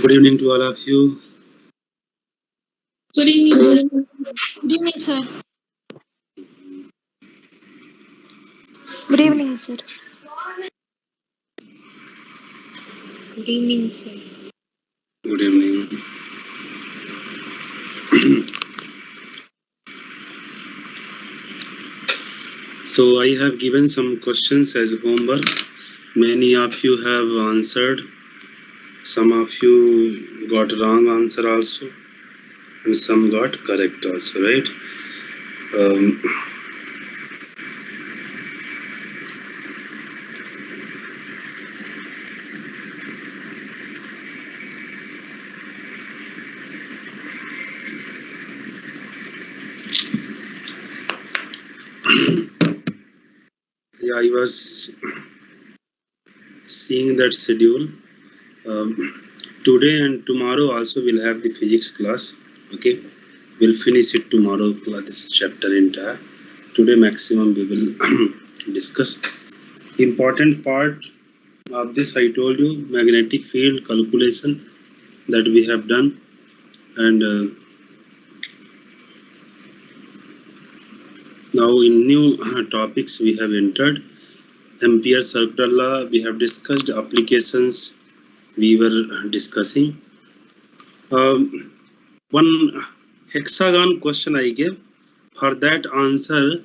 Good evening to all of you. Good evening, sir. Good evening, sir. Good evening, sir. Good evening, sir. Good evening. So I have given some questions as homework. Many of you have answered. Some of you got wrong answer also, and some got correct also, right? Um, yeah, I was seeing that schedule. Today and tomorrow also we'll have the physics class. Okay, we'll finish it tomorrow. This chapter entire. Today maximum we will discuss. Important part of this I told you, magnetic field calculation that we have done, and now in new topics we have entered. Ampere circular law we have discussed, applications we were discussing. One hexagon question I gave, for that answer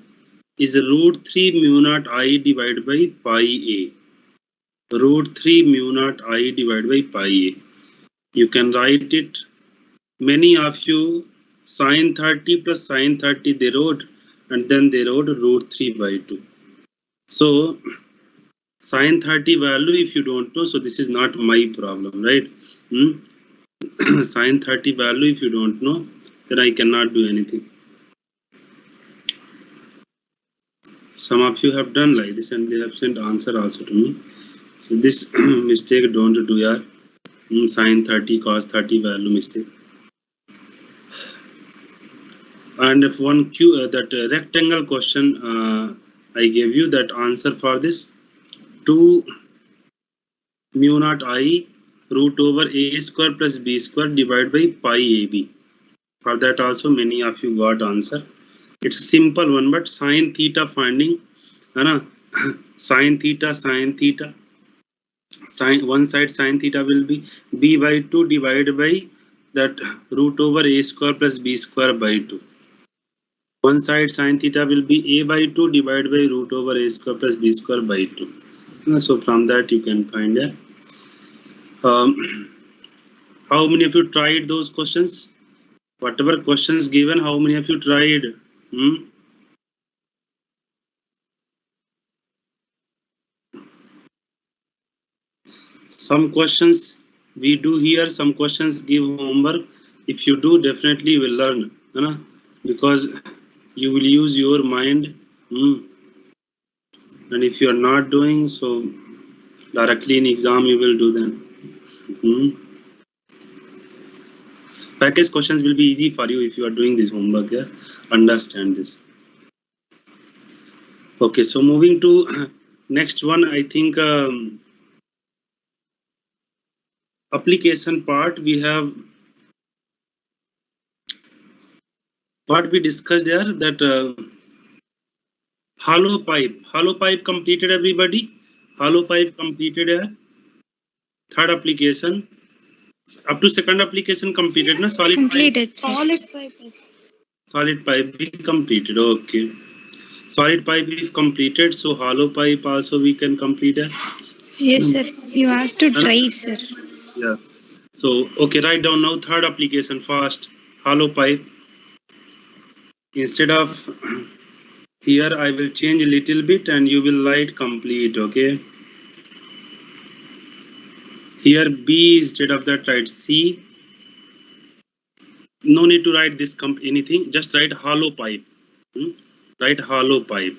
is root 3 mu naught I divided by pi a. Root 3 mu naught I divided by pi a. You can write it. Many of you sin 30 plus sin 30 they wrote, and then they wrote root 3 by 2. So sin 30 value if you don't know, so this is not my problem, right? Sin 30 value if you don't know, then I cannot do anything. Some of you have done like this and they have sent answer also to me. So this mistake don't do, yeah. Sin 30 cos 30 value mistake. And if one that rectangle question I gave you, that answer for this 2 mu naught I root over a square plus b square divided by pi ab. For that also many of you got answer. It's a simple one, but sin theta finding, sin theta, sin one side sin theta will be b by 2 divided by that root over a square plus b square by 2. One side sin theta will be a by 2 divided by root over a square plus b square by 2. So from that you can find it. How many of you tried those questions? Whatever questions given, how many of you tried? Some questions we do here, some questions give homework. If you do, definitely you will learn, because you will use your mind. And if you are not doing so, directly in exam you will do them. Package questions will be easy for you if you are doing this homework. Yeah, understand this. Okay, so moving to next one, I think application part. We have what we discussed there, that hollow pipe completed, everybody. Hollow pipe completed here. Third application, up to second application completed, na? Completed, sir. Solid pipe we completed. Okay, solid pipe we completed, so hollow pipe also we can complete it. Yes, sir. You asked to try, sir. Yeah. So okay, write down now third application first. Hollow pipe. Instead of here, I will change a little bit, and you will write complete. Okay. Here B instead of that write C. No need to write this anything. Just write hollow pipe. Write hollow pipe.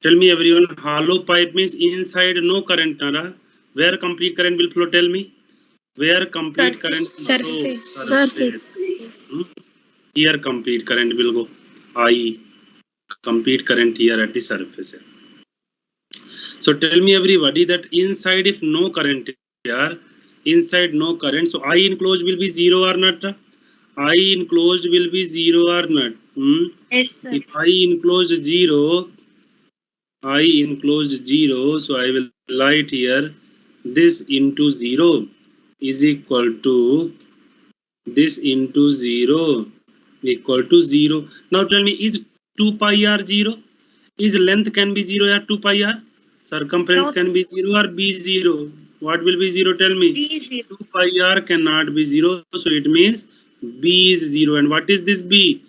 Tell me everyone, hollow pipe means inside no current, Nara. Where complete current will flow? Tell me. Where complete current will flow? Surface. Here complete current will go. I complete current here at the surface. So tell me everybody that inside if no current here, inside no current, so I enclosed will be 0 or not? I enclosed will be 0 or not? Yes, sir. If I enclosed 0, I enclosed 0, so I will write here this into 0 is equal to this into 0 equal to 0. Now tell me, is 2 pi r 0? Is length can be 0 or 2 pi r? Circumference No, can be 0 or be 0? What will be 0? Tell me. B0. 2 pi r cannot be 0, so it means b is 0. And what is this b?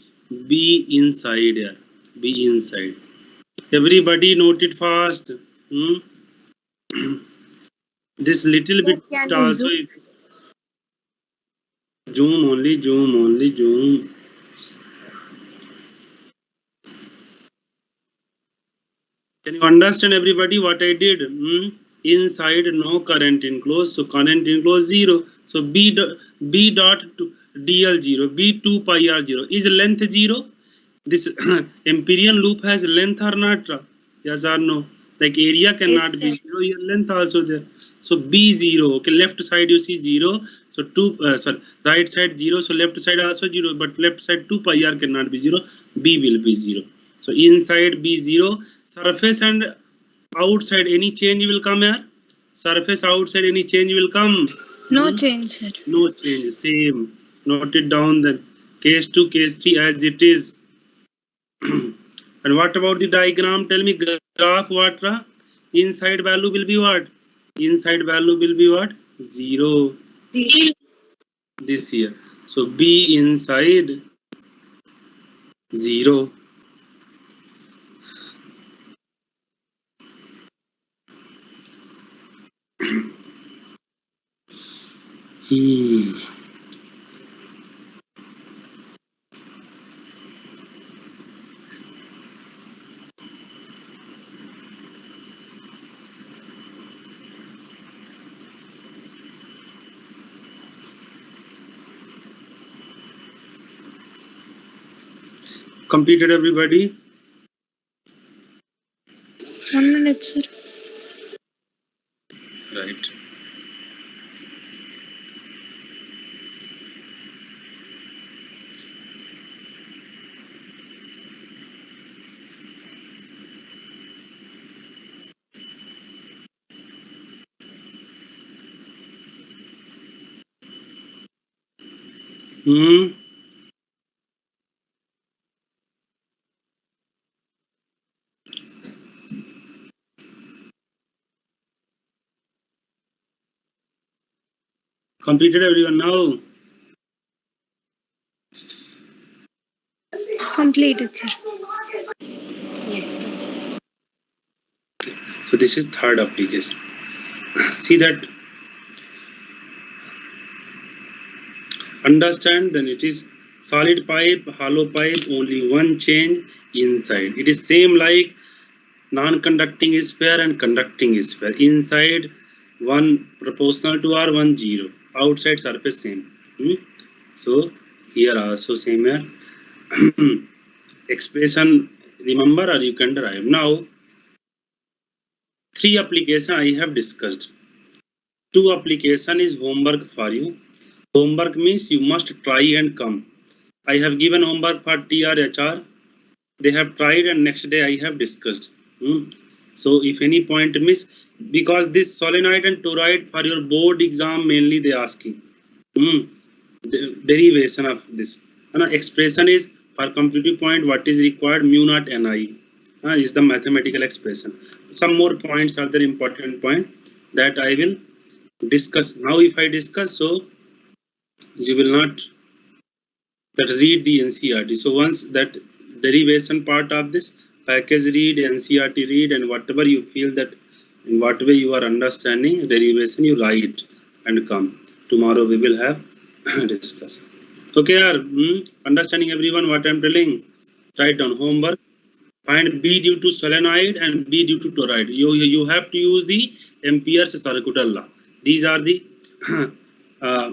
B inside here. B inside. Everybody note it fast. This little bit Can you also. zoom? Zoom only, zoom only, zoom. Can you understand everybody what I did? Inside no current enclosed, so current enclosed 0. So B dot DL 0, B 2 pi R 0. Is length 0? This Empyrean loop has length or not? Yes or no? Like area cannot be Yes, sir. 0, your length also there. So B 0. Okay, left side you see 0. So right side 0. So left side also 0, but left side 2 pi R cannot be 0. B will be 0. So inside B 0, surface and outside any change will come here. Surface outside any change will come. No change, sir. No change, same. Note it down then. Case 2, case 3 as it is. And what about the diagram? Tell me graph what? Inside value will be what? Inside value will be what? 0 this here. So B inside 0. Completed everybody? 1 minute, sir. Right. Completed everyone now? Completed, sir. So this is third application. See that? Understand? Then it is solid pipe, hollow pipe, only one change inside. It is same like non-conducting sphere and conducting sphere. Inside one proportional to R, one 0. Outside surface same. So here also same here. Expression remember or you can derive. Now 3 application I have discussed. 2 application is homework for you. Homework means you must try and come. I have given homework for TRHR. They have tried and next day I have discussed. So if any point miss, because this solenoid and toroid for your board exam mainly they asking. The derivation of this. Expression is for completive point what is required mu naught ni is the mathematical expression. Some more points are the important point that I will discuss. Now if I discuss, so you will not that read the NCERT. So once that derivation part of this package read, NCERT read, and whatever you feel that in what way you are understanding derivation, you write and come. Tomorrow we will have discuss. Okay, understanding everyone what I'm telling. Write down homework. Find B due to solenoid and B due to toroid. You have to use the Ampere's circuital law. These are the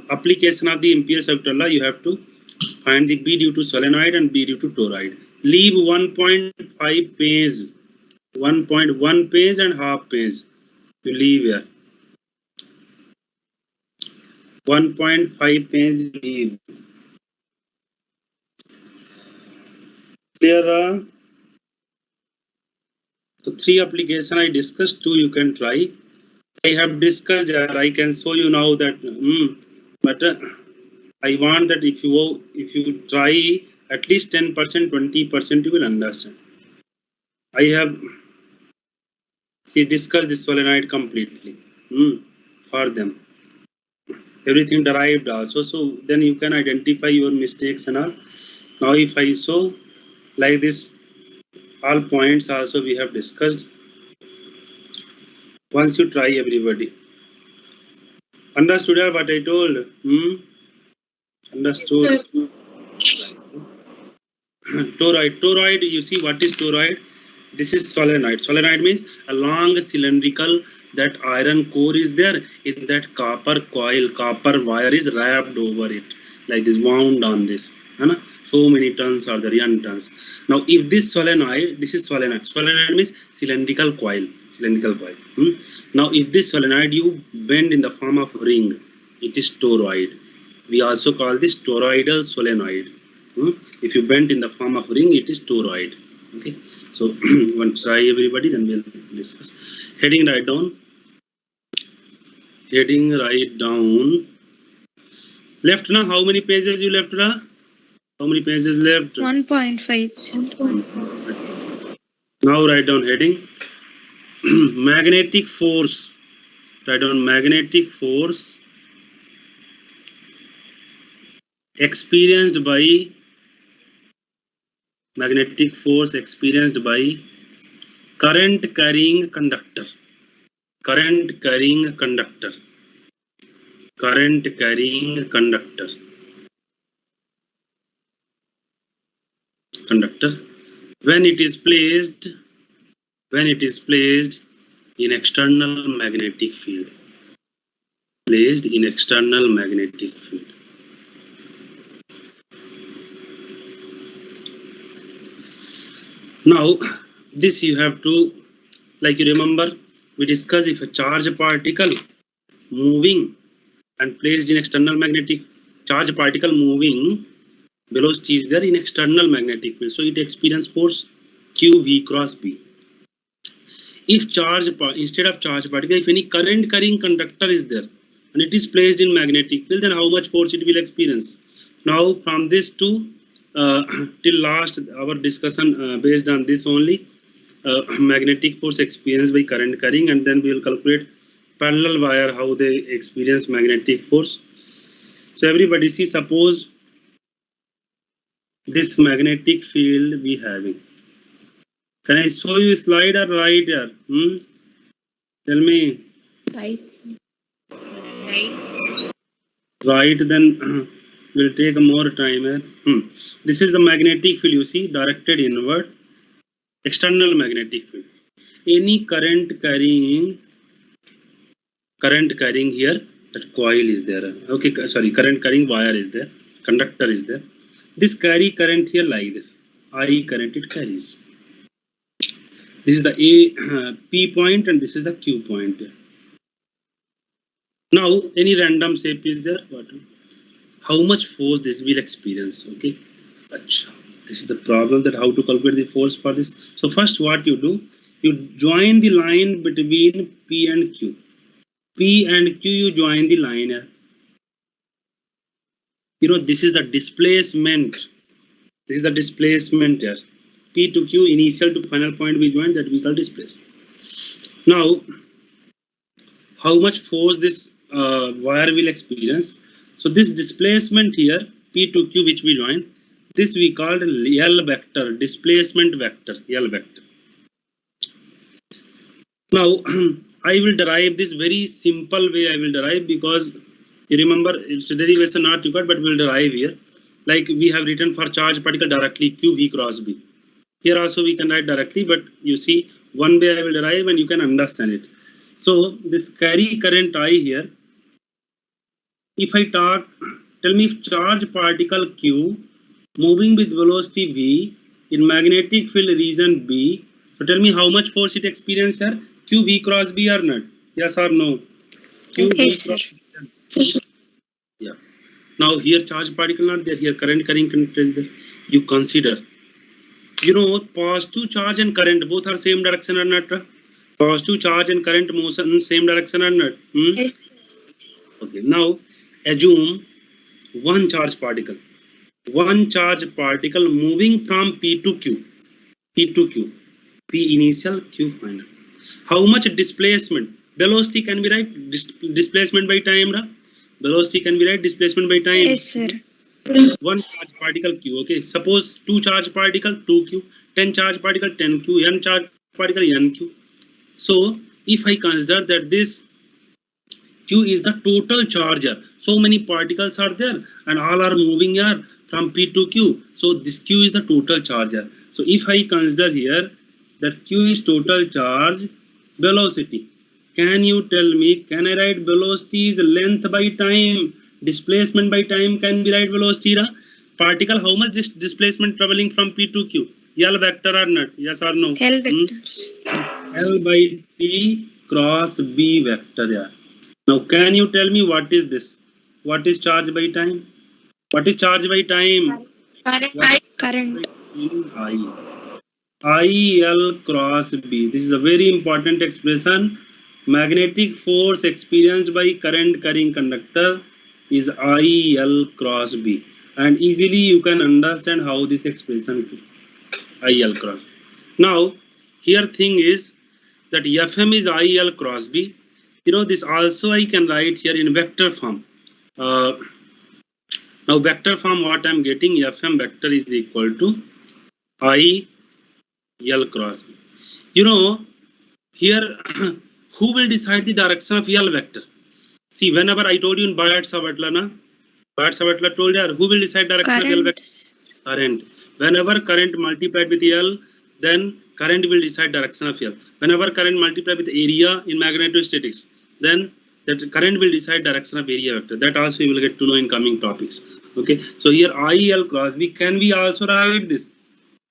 application of the Ampere's circuital law. You have to find the B due to solenoid and B due to toroid. Leave 1.5 page 1.1 page and half page you leave here. 1.5 page you leave. Clear? So 3 application I discussed, 2 you can try. I have discussed, I can show you now that, but I want that if you try at least 10%, 20%, you will understand. I have discussed this solenoid completely for them. Everything derived also, so then you can identify your mistakes and all. Now if I show like this, all points also we have discussed. Once you try, everybody. Understood what I told? Understood? Yes, toroid, you see what is toroid? This is solenoid. Solenoid means a long cylindrical, that iron core is there, in that copper coil, copper wire is wrapped over it, like this, wound on this. So many turns are there, n turns. Now if this solenoid, this is solenoid. Solenoid means cylindrical coil. Now if this solenoid you bend in the form of ring, it is toroid. We also call this toroidal solenoid. If you bend in the form of ring, it is toroid. Okay, so once try everybody, then we'll discuss. Heading right down. Heading right down. Left now, how many pages you left now? How many pages left? 1.5. Now write down heading. Magnetic force. Write down magnetic force experienced by current carrying conductor. Current carrying conductor. When it is placed in external magnetic field. Now this you have to, like you remember, we discussed if a charge particle moving and placed in external magnetic, charge particle moving, velocity is there in external magnetic field, so it experiences force q v cross b. If instead of charge particle, if any current carrying conductor is there and it is placed in magnetic field, then how much force it will experience? Now from this to till last our discussion based on this only, magnetic force experienced by current carrying, and then we will calculate parallel wire how they experience magnetic force. So everybody see, suppose this magnetic field we having. Can I show you slide or write here? Tell me. Right. Right, then will take more time here. This is the magnetic field, you see, directed inward, external magnetic field. Any current carrying here, that coil is there. Okay, sorry, current carrying wire is there, conductor is there. This carry current here like this. I current it carries. This is the P point and this is the Q point. Now any random shape is there. How much force this will experience? Okay, this is the problem, that how to calculate the force for this. So first what you do, you join the line between P and Q. P and Q, you join the line here. This is the displacement. This is the displacement here. P to Q, initial to final point we join, that we call displacement. Now how much force this wire will experience? So this displacement here, P to Q, which we join, this we called L vector, displacement vector, L vector. Now I will derive this very simple way. I will derive, because you remember it's a derivation not required, but we will derive here. Like we have written for charge particle directly Q V cross B. Here also we can write directly, but you see one way I will derive and you can understand it. So this carry current I here, if I talk, tell me if charge particle Q moving with velocity v in magnetic field region B So tell me how much force it experience here? Q V cross B or not? Yes or no? Q V Yes, sir. cross. Yeah. Now here charge particle not there. Here current carrying conductor is there. You consider. You know, positive charge and current both are same direction or not? Positive charge and current motion same direction or not? Yes. Okay. Now assume one charge particle. One charge particle moving from P to Q. P to Q. P initial, Q final. How much displacement? Velocity can be right. Displacement by time. Velocity can be right. Displacement by time. Yes, sir. One charge particle Q. Okay. Suppose two charge particle 2Q, 10 charge particle 10Q, n charge particle nq. So if I consider that this Q is the total charger, so many particles are there and all are moving here from P to Q. So this Q is the total charger. So if I consider here that Q is total charge velocity, can you tell me, can I write velocity is length by time, displacement by time can be write velocity? Particle how much displacement traveling from P to Q? L vector or not? Yes or no? L vectors. L by T cross B vector. Yeah. Now can you tell me what is this? What is charge by time? What is charge by time? Current. Is I L cross B. This is a very important expression. Magnetic force experienced by current carrying conductor is I L cross B. And easily you can understand how this expression I L cross B. Now here thing is that Fm is I L cross B. You know this also I can write here in vector form. Now vector form what I am getting, Fm vector is equal to I L cross B. You know here who will decide the direction of L vector? See, whenever I told you in Bayat-Savatla, Bayat-Savatla told you who will decide direction of L vector? Current. Whenever current multiplied with L, then current will decide direction of L. Whenever current multiplied with area in magnetostatics, then that current will decide direction of area vector. That also you will get to know in coming topics. Okay. So here I L cross B. Can we also write this?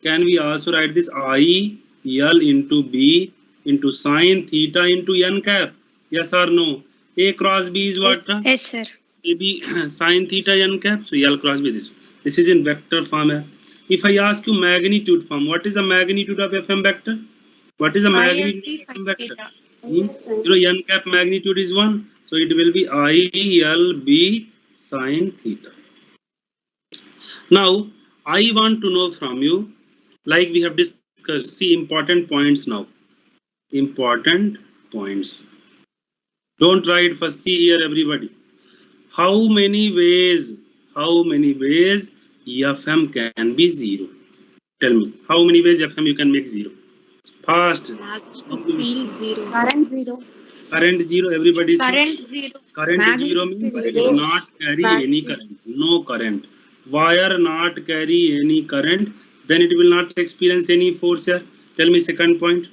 Can we also write this I L into B into sine theta into n cap? Yes or no? A cross B is what? Yes, sir. Maybe sine theta n cap. So L cross B this. This is in vector form. If I ask you magnitude form, what is the magnitude of Fm vector? What is the magnitude of Fm vector? You know n cap magnitude is 1. So it will be I L B sine theta. Now I want to know from you, like we have discussed, see important points now. Important points. Don't write for see here everybody. How many ways Fm can be 0? Tell me, how many ways Fm you can make 0? Fast. Field 0. Current 0. Current 0, everybody say. Current 0. Current 0 means it will not carry any current. No current. Wire not carry any current, then it will not experience any force here. Tell me second point.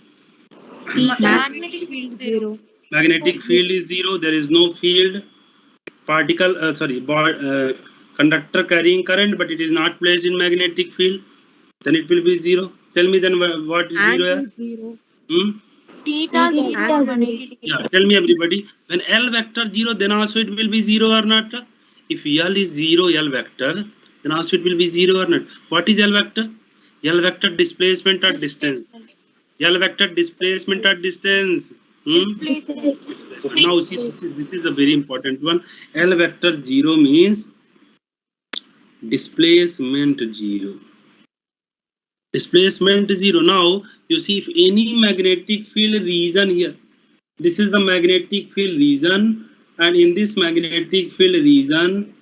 Magnetic field 0. Magnetic field is 0. There is no field. Particle, conductor carrying current, but it is not placed in magnetic field. Then it will be 0. Tell me then what is 0 here? Angle 0. Theta 0. Yeah, tell me everybody. When L vector 0, then also it will be 0 or not? If L is 0, L vector, then also it will be 0 or not. What is L vector? L vector displacement at distance. L vector displacement at distance. So now see, this is a very important one. L vector 0 means displacement 0. Displacement 0. Now you see, if any magnetic field region here, this is the magnetic field region, and in this magnetic field region,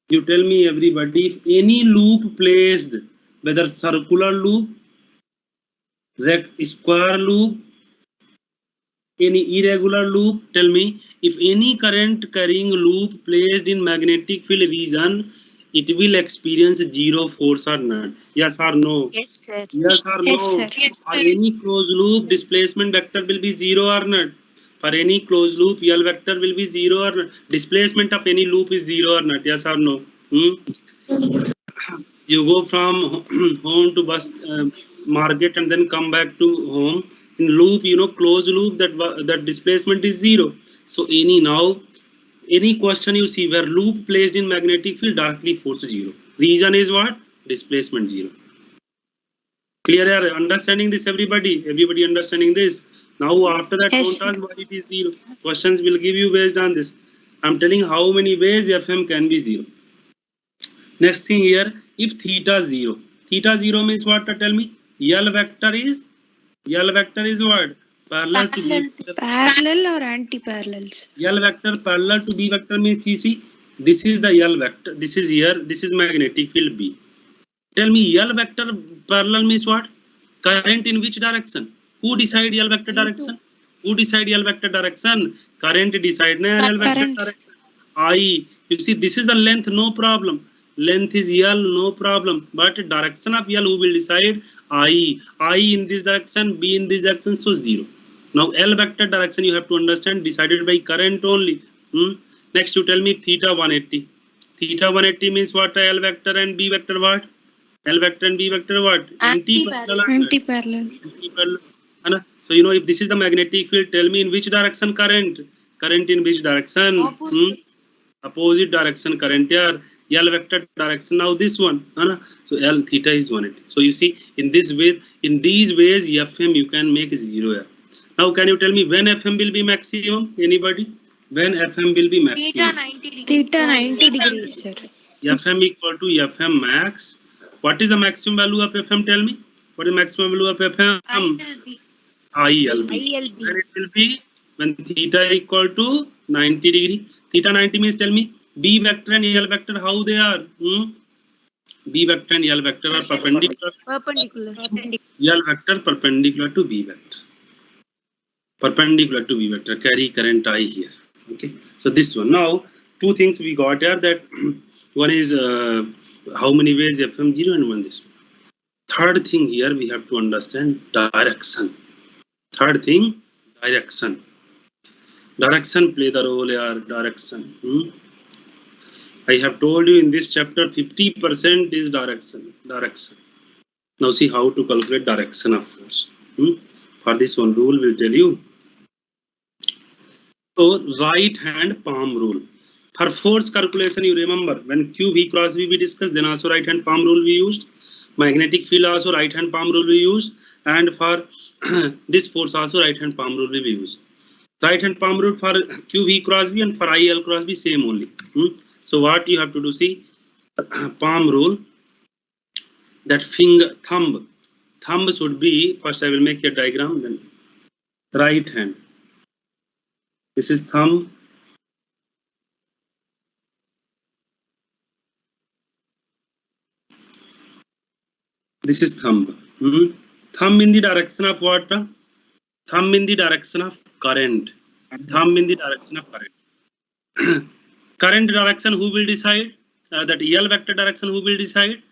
you tell me everybody, if any loop placed, whether circular loop, square loop, any irregular loop, tell me, if any current carrying loop placed in magnetic field region, it will experience 0 force or not? Yes or no? Yes, sir. Yes or no? Yes, sir. For any closed loop, displacement vector will be 0 or not? For any closed loop, L vector will be 0 or not? Displacement of any loop is 0 or not? Yes or no? You go from home to bus market and then come back to home. In loop, you know, closed loop, that displacement is 0. So any question you see where loop placed in magnetic field, directly force 0. Reason is what? Displacement 0. Clear here? Understanding this, everybody? Everybody understanding this? Now after that, Yes, don't ask why it is 0. Questions will give you based on this. I'm telling how many ways FM can be 0. Next thing here, if theta 0. Theta 0 means what? Tell me. L vector is what? Parallel to B vector. parallel or anti-parallels? L vector parallel to B vector means, you see, this is the L vector. This is here. This is magnetic field B. Tell me, L vector parallel means what? Current in which direction? Who decide L vector direction? Who decide L vector direction? Current decide na L vector Current. direction. I. You see, this is the length, no problem. Length is L, no problem. But direction of L, who will decide? I. I in this direction, B in this direction, so 0. Now L vector direction you have to understand, decided by current only. Next you tell me theta 180. Theta 180 means what? L vector and B vector what? L vector and B vector what? Anti-parallel. Anti-parallel. Anti-parallel. So you know, if this is the magnetic field, tell me in which direction current? Current in which direction? Opposite direction current here. L vector direction. Now this one. So L theta is 180. So you see, in this way, in these ways, FM you can make 0 here. Now can you tell me when FM will be maximum? Anybody? When FM will be maximum? Theta 90 degrees, sir. FM equal to FM max. What is the maximum value of FM? Tell me. What is the maximum value of FM? ILB. When it will be? When theta equal to 90 degree. Theta 90 means, tell me, B vector and L vector, how they are? B vector and L vector are perpendicular. L vector perpendicular to B vector. Perpendicular to B vector. Carry current I here. Okay. So this one. Now, two things we got here, that one is how many ways FM 0 and one this one. Third thing here we have to understand direction. Third thing, direction. Direction play the role here. Direction. I have told you in this chapter 50% is direction. Direction. Now see how to calculate direction of force. For this one rule will tell you. So right hand palm rule. For force calculation, you remember when Q V cross V we discussed, then also right hand palm rule we used. Magnetic field also right hand palm rule we used, and for this force also right hand palm rule we use. Right hand palm rule for QV cross V and for IL cross V same only. So what you have to do, see, palm rule, that finger, thumb should be, first I will make a diagram, then right hand. This is thumb. This is thumb. Thumb in the direction of what? Thumb in the direction of current. Thumb in the direction of current. Current direction, who will decide? That L vector direction, who will decide?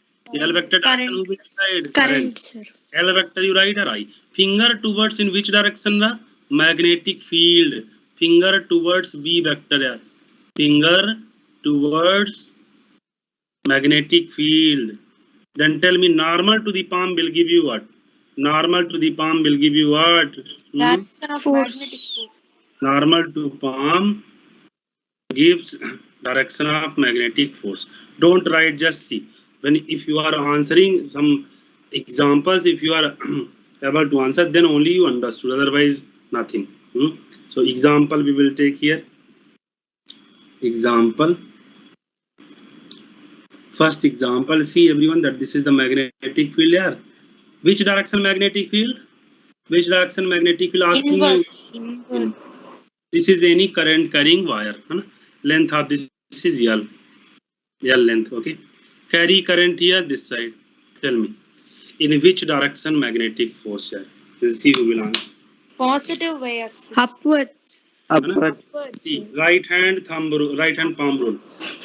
L vector direction, who will decide? Current, sir. L vector, you write or I? Finger towards in which direction? The magnetic field. Finger towards B vector. Finger towards magnetic field. Then tell me, normal to the palm will give you what? Normal to the palm will give you what? Force. Normal to palm gives direction of magnetic force. Don't write, just see. If you are answering some examples, if you are able to answer, then only you understood, otherwise nothing. So example we will take here. Example. First example, see everyone, that this is the magnetic field here. Which direction magnetic field? Which direction magnetic field? Asking you. This is any current carrying wire. Length of this is L. L length, okay. Carry current here this side. Tell me, in which direction magnetic force here? We'll see who will answer. Positive y-axis. Upwards. See, right hand thumb rule, right hand palm rule.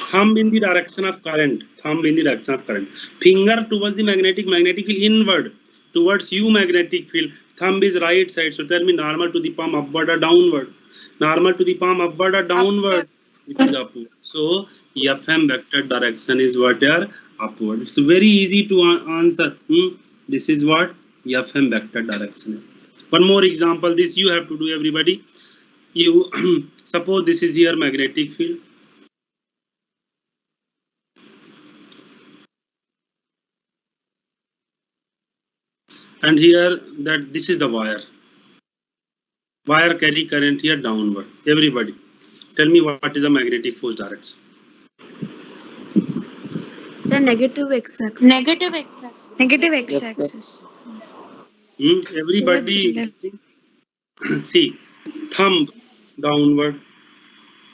Thumb in the direction of current. Thumb in the direction of current. Finger towards the magnetic field inward. Towards you magnetic field. Thumb is right side. So tell me, normal to the palm upward or downward? Normal to the palm upward or downward? Which is upward. So FM vector direction is what here? Upward. It's very easy to answer. This is what? FM vector direction. One more example, this you have to do, everybody. You suppose this is here magnetic field. And here that this is the wire. Wire carry current here downward. Everybody, tell me what is the magnetic force direction? The negative x-axis. Negative x-axis. Negative x-axis. Everybody, Towards see, thumb downward.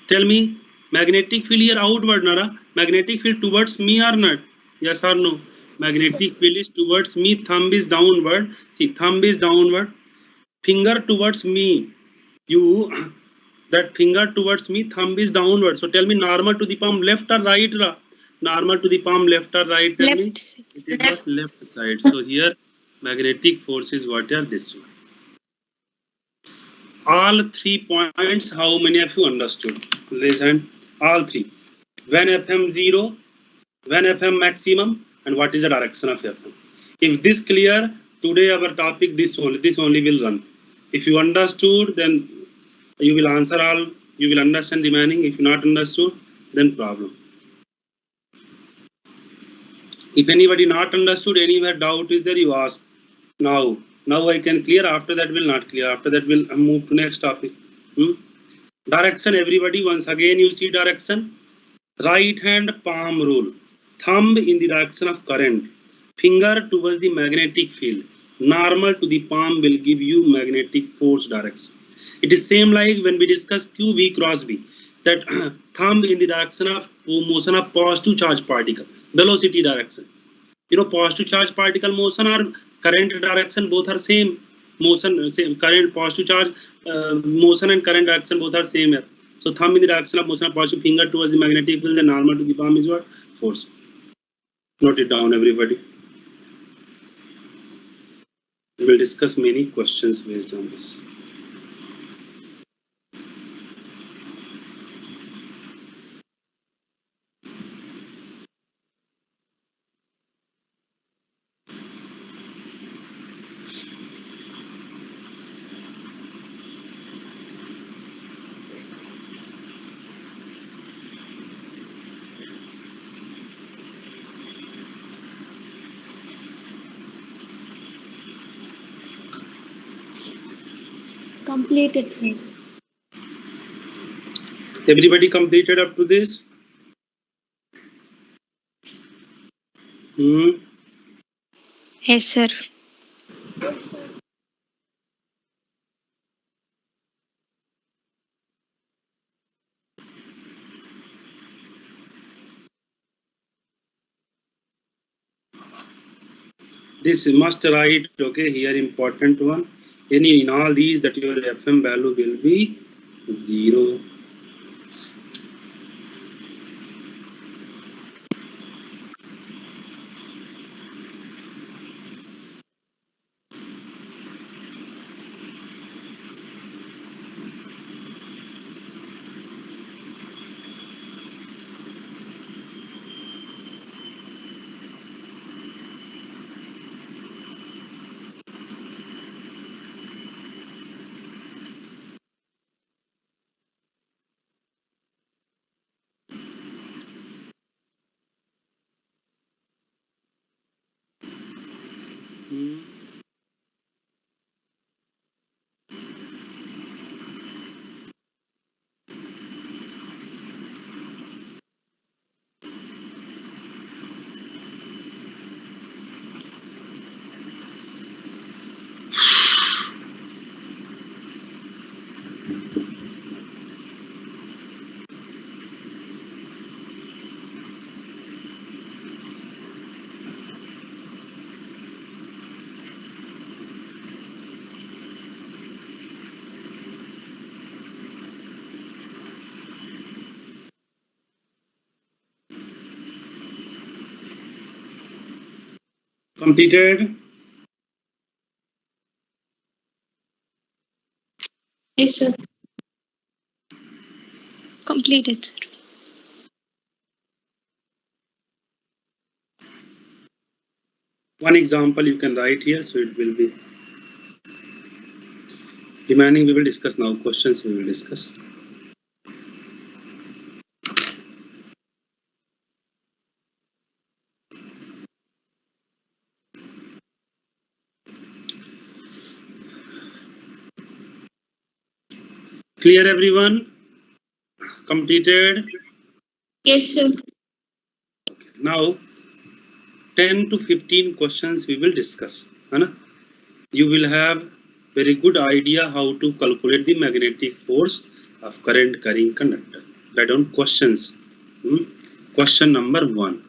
Tell me, magnetic field here outward, Nara. Magnetic field towards me or not? Yes or no? Magnetic field is towards me. Thumb is downward. See, thumb is downward. Finger towards me. You that finger towards me. Thumb is downward. So tell me, normal to the palm, left or right? Ra? Normal to the palm, left or right? Tell me. left. It is the left side. So here, magnetic force is what are this one. All 3 points, how many of you understood? Raise hand. All 3. When FM 0, when FM maximum, and what is the direction of FM? If this clear, today our topic this only will run. If you understood, then you will answer all, you will understand remaining. If you not understood, then problem. If anybody not understood, anywhere doubt is there, you ask. Now I can clear, after that will not clear, after that will move to next topic. Direction, everybody, once again you see direction. Right hand palm rule. Thumb in the direction of current. Finger towards the magnetic field. Normal to the palm will give you magnetic force direction. It is same like when we discuss QV cross V. That thumb in the direction of motion of positive charge particle. Velocity direction. You know, positive charge particle motion or current direction, both are same. Motion, same current, positive charge motion and current direction both are same here. So thumb in the direction of motion of positive, finger towards the magnetic field, the normal to the palm is what? Force. Note it down, everybody. We will discuss many questions based on this. Completed, sir. Everybody completed up to this? Yes, sir. This must write, okay, here important one. In all these that your FM value will be 0. Completed? Yes, sir. Completed, sir. One example you can write here, so it will be remaining. We will discuss now. Questions we will discuss. Clear, everyone? Completed? Yes, sir. Now, 10 to 15 questions we will discuss. है ना? You will have very good idea how to calculate the magnetic force of current carrying conductor. Write down questions. Question number 1.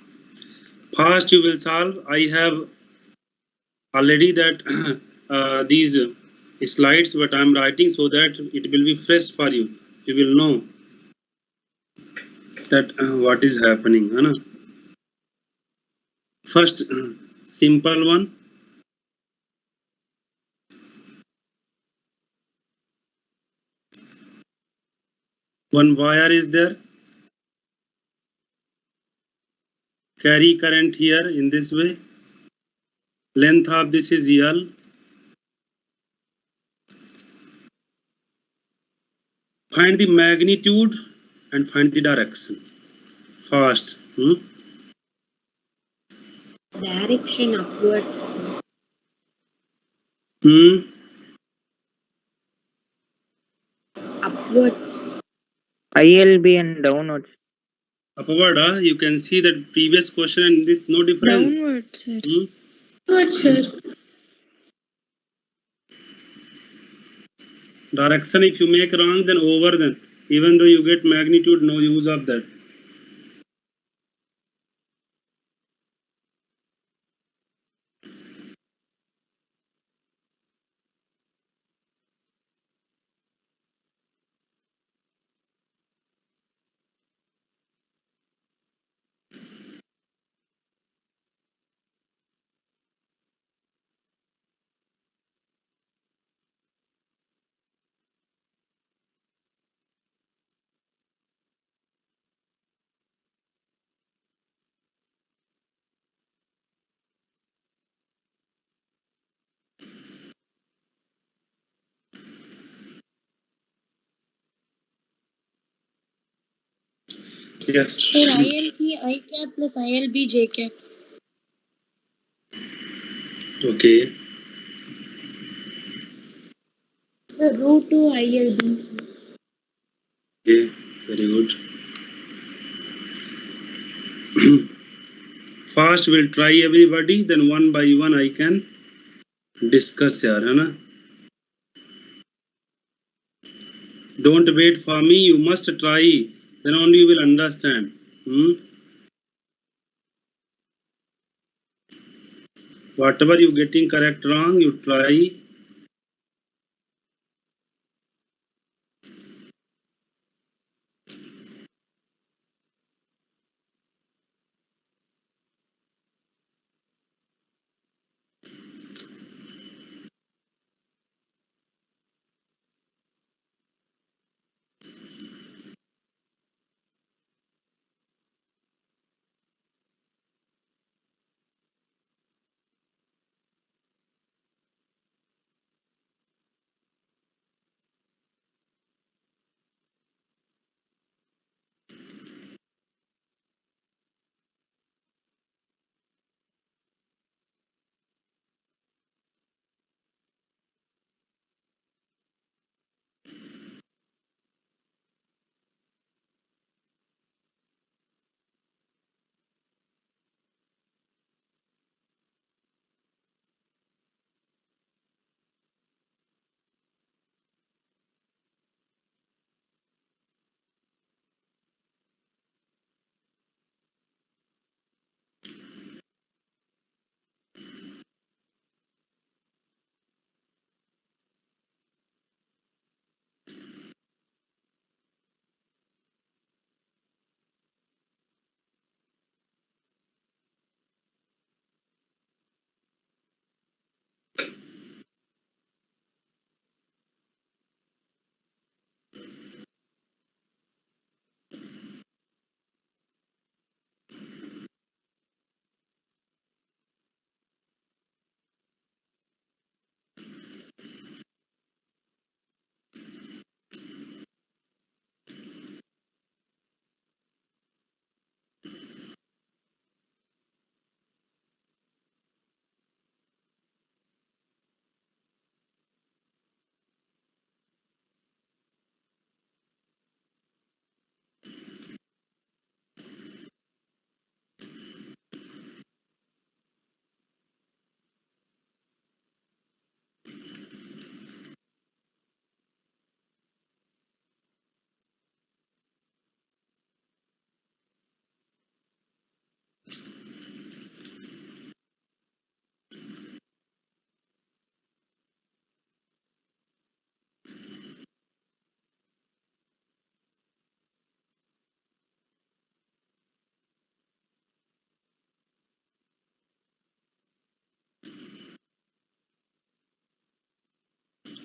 First you will solve. I have already that these slides, but I am writing so that it will be fresh for you. You will know that what is happening. है ना? First, simple one. One wire is there. Carry current here in this way. Length of this is L. Find the magnitude and find the direction. Fast. Direction upwards. Upwards. ILB and downwards. Upward, you can see that previous question and this no difference. Downwards, sir. Downwards, sir. Direction, if you make wrong, then over, then even though you get magnitude, no use of that. Yes. Sir, ILB I cap plus ILB J cap. Okay. Sir, root 2 ILB. Sir. Okay. Very good. First, we'll try everybody. Then one by one, I can discuss here, है ना? Don't wait for me. You must try. Then only you will understand. Whatever you getting correct wrong, you try.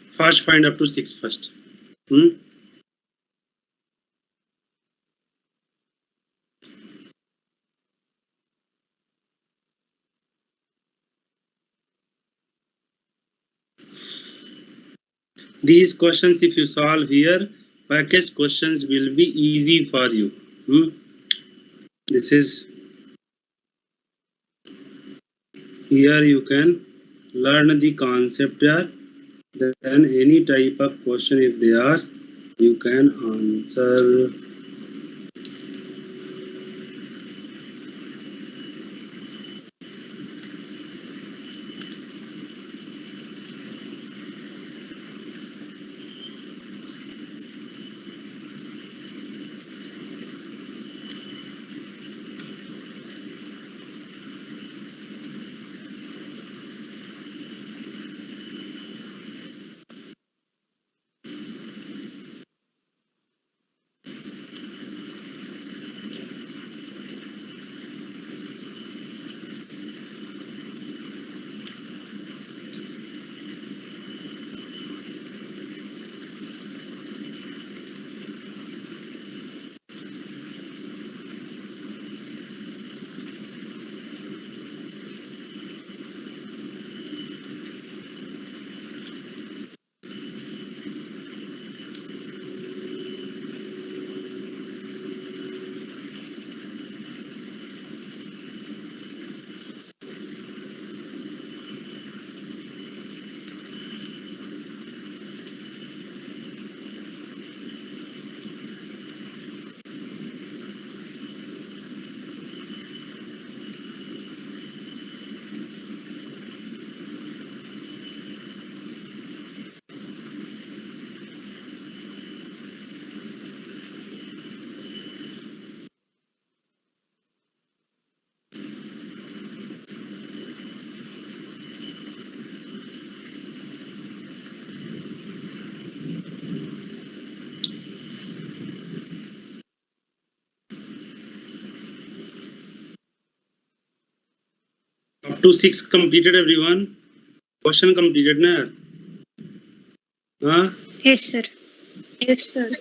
First find up to 6 first. Hmm? These questions, if you solve here, package questions will be easy for you. This is here you can learn the concept here. Then any type of question if they ask, you can answer. Up to 6 completed everyone. Question completed na? Huh? Yes, sir. Yes, sir.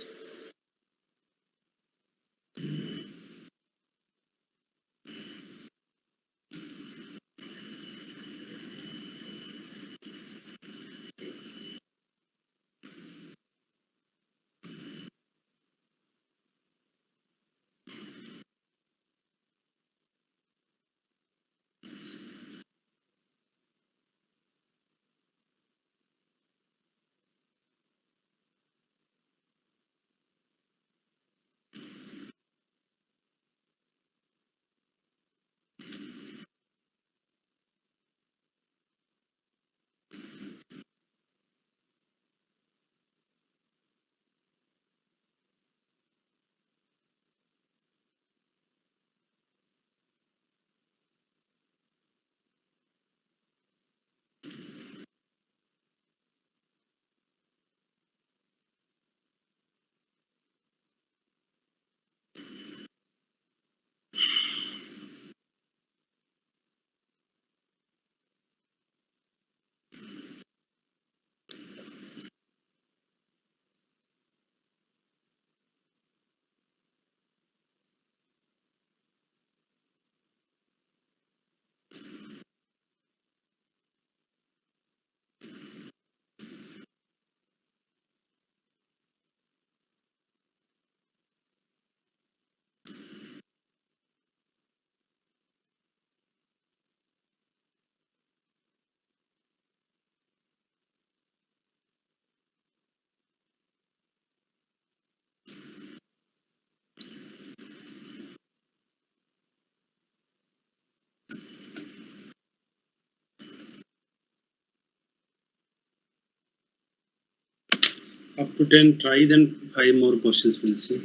Up to 10, try then 5 more questions we'll see.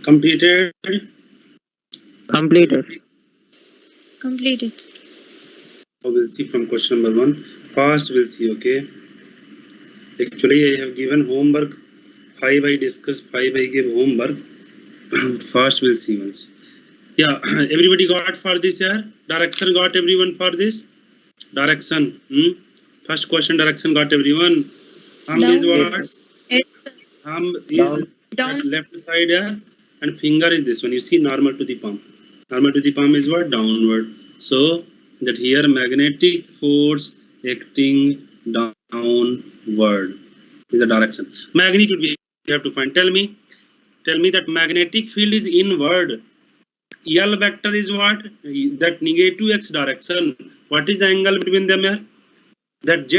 Completed. Completed. Completed. We'll see from question number 1. First we'll see, okay. Actually, I have given homework. 5 I discussed, 5 I gave homework. First we'll see once. Yeah, everybody got for this here? Direction got everyone for this? Direction. First question, direction got everyone. Thumb is what? Thumb is Down. at left side here, and finger is this one. You see, normal to the palm. Normal to the palm is what? Downward. So that here magnetic force acting downward is a direction. Magnitude we have to find. Tell me that magnetic field is inward. L vector is what? That negative x direction. What is the angle between them here? That z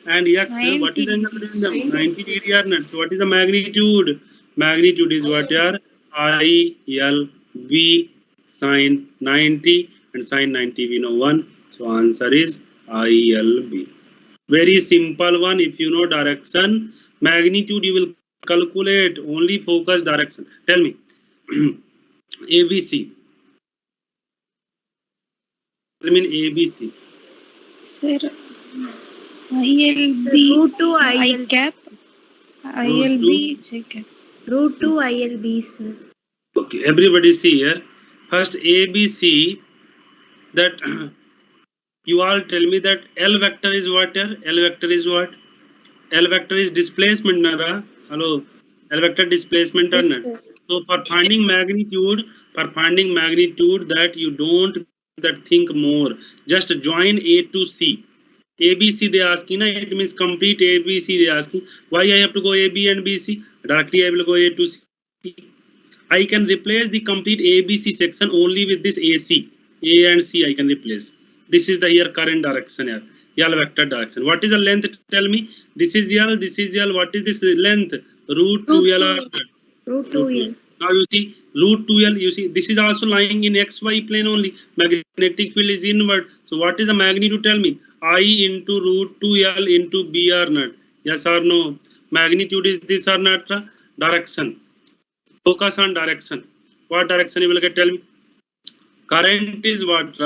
and x, what is the angle between them? 90 degree or not? So what is the magnitude? Magnitude is what here? I L V sine 90, and sine 90 we know 1. So answer is I L B. Very simple one. If you know direction, magnitude you will calculate. Only focus direction. Tell me. ABC. I mean ABC. Sir, ILB Root 2 I IL. cap. ILB J cap. Root 2 ILB, sir. Okay, everybody see here. First ABC, that you all tell me that L vector is what here? L vector is what? L vector is displacement, Nara. Hello. L vector displacement or not? So for finding magnitude, that you don't that think more. Just join A to C. ABC they asking, it means complete ABC they asking. Why I have to go AB and BC? Directly I will go A to C. I can replace the complete ABC section only with this AC. A and C I can replace. This is the here current direction here. L vector direction. What is the length? Tell me. This is L. This is L. What is this length? Root 2L. Root 2L. Now you see root 2L. You see this is also lying in XY plane only. Magnetic field is inward. So what is the magnitude? Tell me. I into root 2L into B or not? Yes or no? Magnitude is this or not? Direction. Focus on direction. What direction you will get? Tell me. Current is what?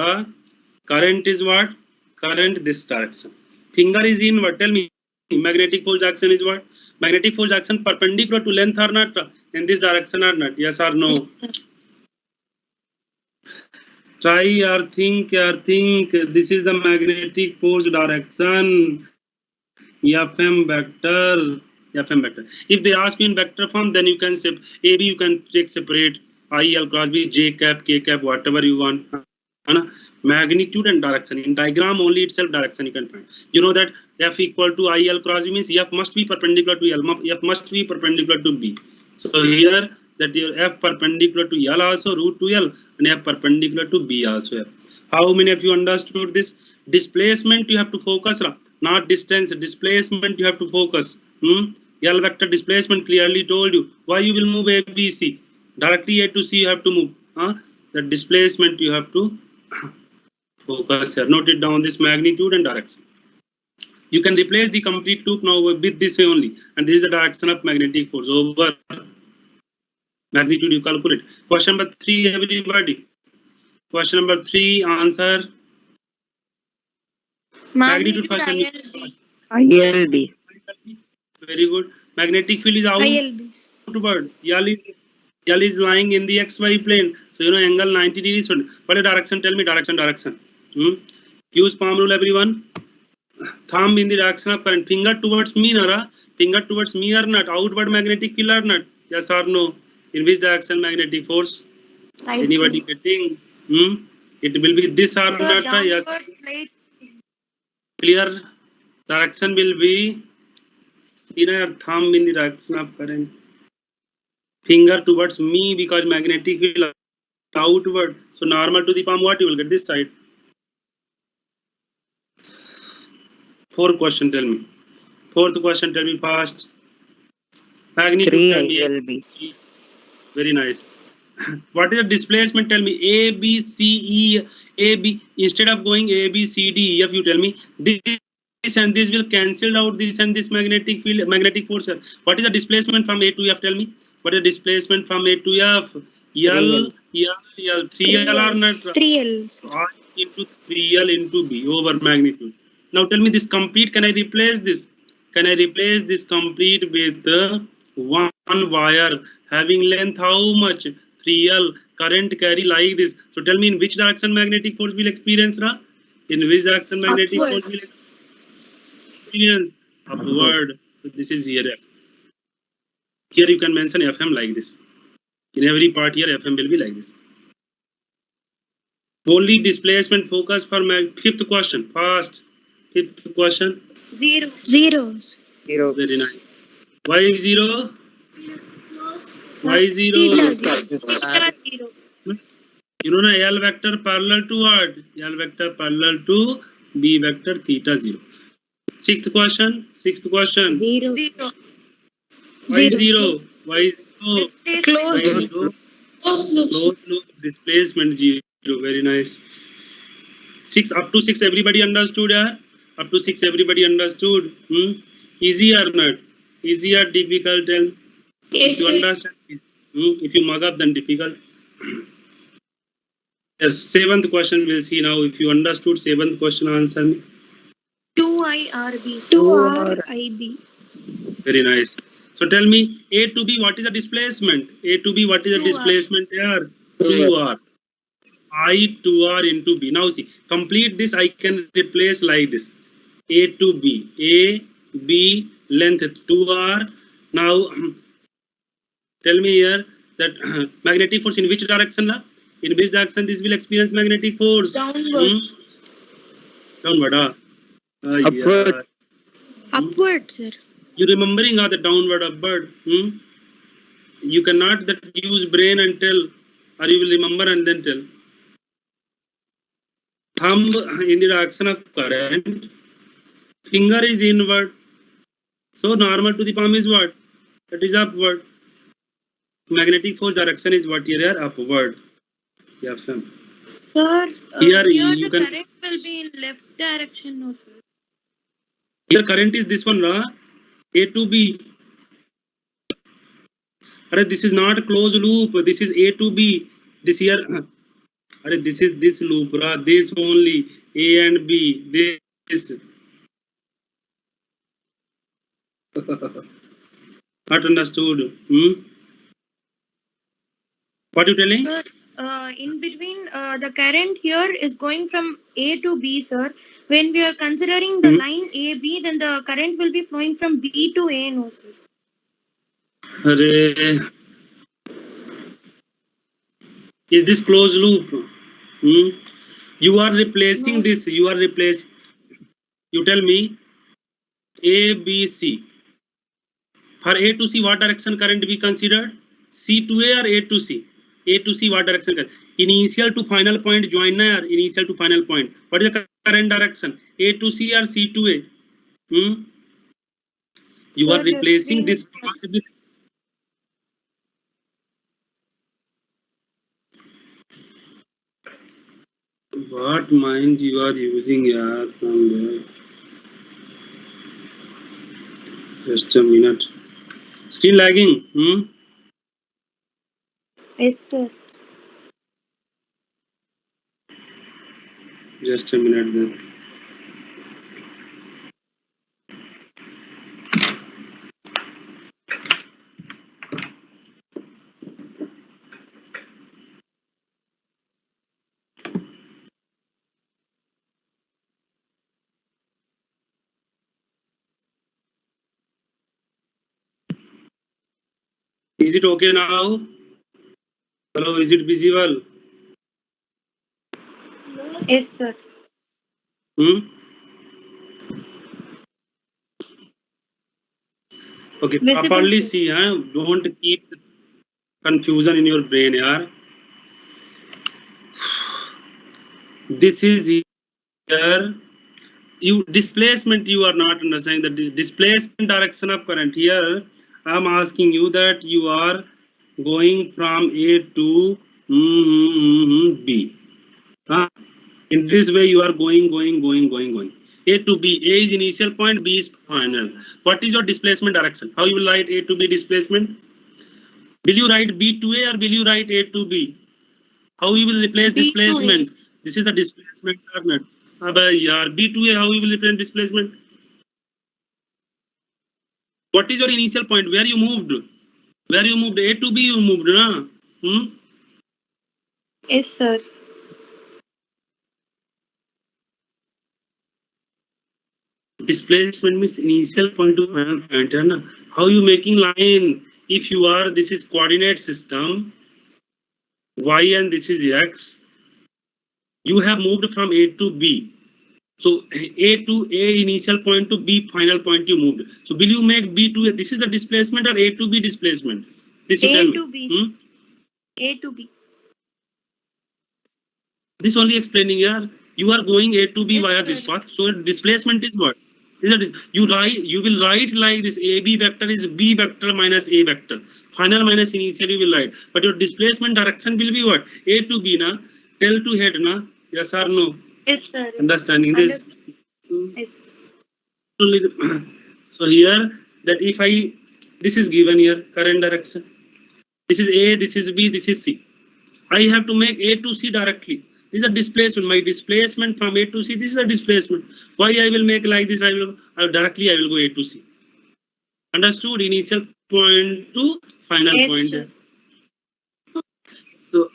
Current is what? Current this direction. Finger is inward. Tell me. Magnetic force action is what? Magnetic force action perpendicular to length or not? In this direction or not? Yes or no? Try or think. This is the magnetic force direction. FM vector. If they ask you in vector form, then you can say AB you can take separate. I L cross B, J cap, K cap, whatever you want. Magnitude and direction. In diagram only itself direction you can find. You know that F equal to I L cross B means F must be perpendicular to L. F must be perpendicular to B. So here that your F perpendicular to L also root to L, and F perpendicular to B also. How many of you understood this? Displacement you have to focus, not distance. Displacement you have to focus. L vector displacement clearly told you. Why you will move A, B, C? Directly A to C you have to move. The displacement you have to focus here. Note it down, this magnitude and direction. You can replace the complete loop now with this only. And this is the direction of magnetic force over magnitude you calculate. Question number 3, everybody. Question number 3, answer. Magnitude first. ILB. Very good. Magnetic field is outward. L is lying in the XY plane. So you know angle 90 degrees. What is direction? Tell me direction. Use palm rule, everyone. Thumb in the direction of current. Finger towards me, Nara. Finger towards me or not? Outward magnetic field or not? Yes or no? In which direction magnetic force? Right. Anybody getting? It will be this or not? Yes. Clear. Direction will be. See your thumb in the direction of current. Finger towards me because magnetic field outward. So normal to the palm, what you will get? This side. 4th question, tell me. 4th question, tell me fast. Magnitude, tell me. ILB. Very nice. What is the displacement? Tell me. A, B, C, E, A, B. Instead of going A, B, C, D, E, F, you tell me. This and this will cancel out this and this magnetic field, magnetic force. What is the displacement from A to F? Tell me. What is displacement from A to F? L, 3L or not? 3L. sir. I into 3L into B over magnitude. Now tell me this complete, can I replace this? Can I replace this complete with one wire having length how much? 3L, current carry like this. So tell me in which direction magnetic force will experience, Ra? In which direction magnetic force will experience? Upward. So this is here F. Here you can mention Fm like this. In every part here Fm will be like this. Only displacement focus for fifth question. Fast. Fifth question. Zeros. Very nice. Why 0? Why 0? Theta 0. You know na L vector parallel to what? L vector parallel to B vector theta 0. Sixth question. Zero. Why 0? Why 0? Closed. Why 0? Closed loop displacement 0. Very nice. 6 up to 6 everybody understood, yeah? Up to 6 everybody understood. Easy or not? Easy or difficult? Tell. If you understand, if you mug up, then difficult. Yes, seventh question we'll see now. If you understood seventh question, answer me. 2IRB. 2RIB. Very nice. So tell me, A to B, what is the displacement? A to B, what is the 2R. displacement here? 2R. I 2R into B. Now see, complete this I can replace like this. A to B. A, B, length 2R. Now tell me here that magnetic force in which direction? In which direction this will experience magnetic force? Downward. Downward. Upward. Upward, sir. You remembering the downward, upward? You cannot that use brain and tell, or you will remember and then tell. Thumb in the direction of current, finger is inward. So normal to the palm is what? That is upward. Magnetic force direction is what here? Upward. Yeah, fam. Sir, Here here you the can. current will be in left direction, no sir. Here current is this one, ra? A to B. This is not closed loop. This is A to B. This here. This is this loop, ra. This only A and B. This. Not understood. What you telling? Sir, in between, the current here is going from A to B, sir. When we are considering the line AB, then the current will be flowing from B to A, no sir. Is this closed loop? You are replacing this. You are replacing. You tell me A, B, C. For A to C, what direction current we considered? C to A or A to C? A to C, what direction current? Initial to final point join na yaar. Initial to final point. What is the current direction? A to C or C to A? You Sir, are replacing your this. What mind you are using, yaar, from there? Just a minute. Screen lagging. Yes, sir. Just a minute then. Is it okay now? Hello, is it visible? Yes, sir. Okay, Visible, properly sir. see, don't keep confusion in your brain, yaar. This is here. You displacement you are not understanding the displacement direction of current. Here I am asking you that you are going from A to B. In this way you are going. A to B. A is initial point, B is final. What is your displacement direction? How you will write A to B displacement? Will you write B to A or will you write A to B? How you will replace B to A. displacement? This is the displacement or not? Yaar, B to A, how you will replace displacement? What is your initial point? Where you moved? Where you moved? A to B you moved, na? Yes, sir. Displacement means initial point to final point, है ना? How you making line? If you are, this is coordinate system, y and this is x. You have moved from A to B. So A to A initial point to B final point you moved. So will you make B to A? This is the displacement or A to B displacement? This you A tell me. to B. A to B. This only explaining here. You are going A to B via this path. So displacement is what? You will write like this. AB vector is B vector minus A vector. Final minus initial you will write. But your displacement direction will be what? A to B na. Tail to head na. Yes or no? Yes, sir. Yes. Understanding this? Yes. So here that if this is given here current direction. This is A, this is B, this is C. I have to make A to C directly. This is a displacement. My displacement from A to C. This is a displacement. Why I will make like this? I will go A to C. Understood? Initial point to final Yes, point. sir. So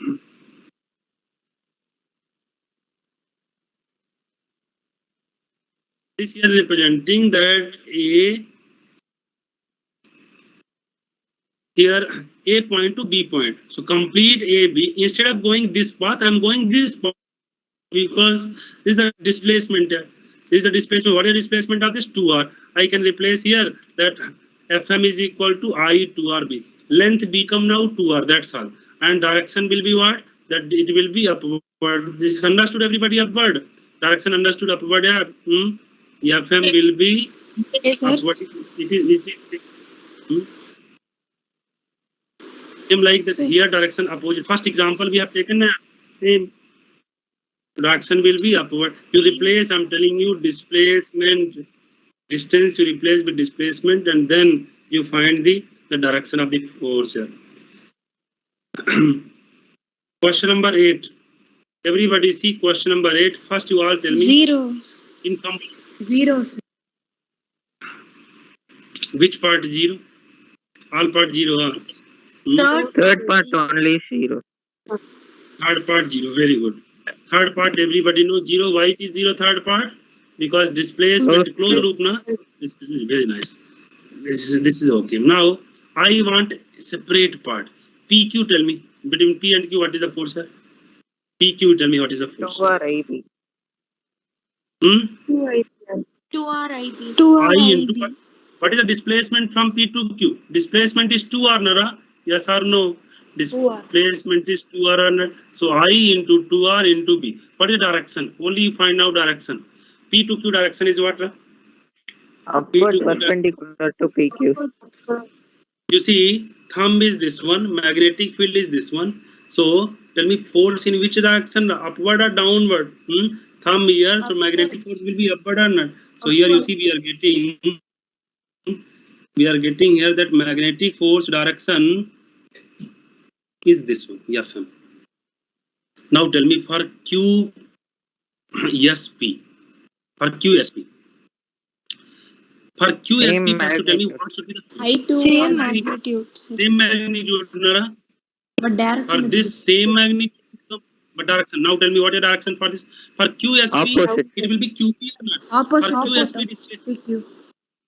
this here representing that A here A point to B point. So complete A B. Instead of going this path, I am going this path because this is the displacement. This is the displacement. What is the displacement of this? 2r. I can replace here that Fm is equal to I 2rb. Length become now 2r. That's all. And direction will be what? That it will be upward. This is understood, everybody? Upward. Direction understood, upward. Yeah. Fm will be Yes, sir. upward. It is same like that. Sir. Here direction opposite. First example we have taken. Same. Direction will be upward. You replace, I'm telling you, displacement, distance you replace with displacement, and then you find the direction of the force here. Question number 8. Everybody see question number 8. First you all tell me. Zeros. Incomplete. Zeros. Which part 0? All part 0. Third part only 0. Third part 0. Very good. Third part everybody know 0. Why it is 0 third part? Because displacement closed loop na. This is very nice. This is okay. Now I want separate part. PQ, tell me between P and Q what is the force? PQ, tell me what is the force? 2r IB. 2R IB. 2r I into IB. what is the displacement from P to Q? Displacement is 2r, Nara. Yes or no? Displacement is 2r or not. So I into 2r into B. What is the direction? Only you find out direction. P to Q direction is what? Upward perpendicular to PQ. You see, thumb is this one, magnetic field is this one. So tell me force in which direction, upward or downward? Thumb here, so magnetic force will be upward or not? So here you see we are getting here that magnetic force direction is this one, Fm. Now tell me for QSP. For QSP. For QSP, first to tell me what should be the Same magnitude. Sir. same magnitude, Nara. But direction For this same magnitude, but direction. Now tell me what is direction for this? For QSP, Opposite. it will be QP or not? Opposite. For QSP displacement, PQ.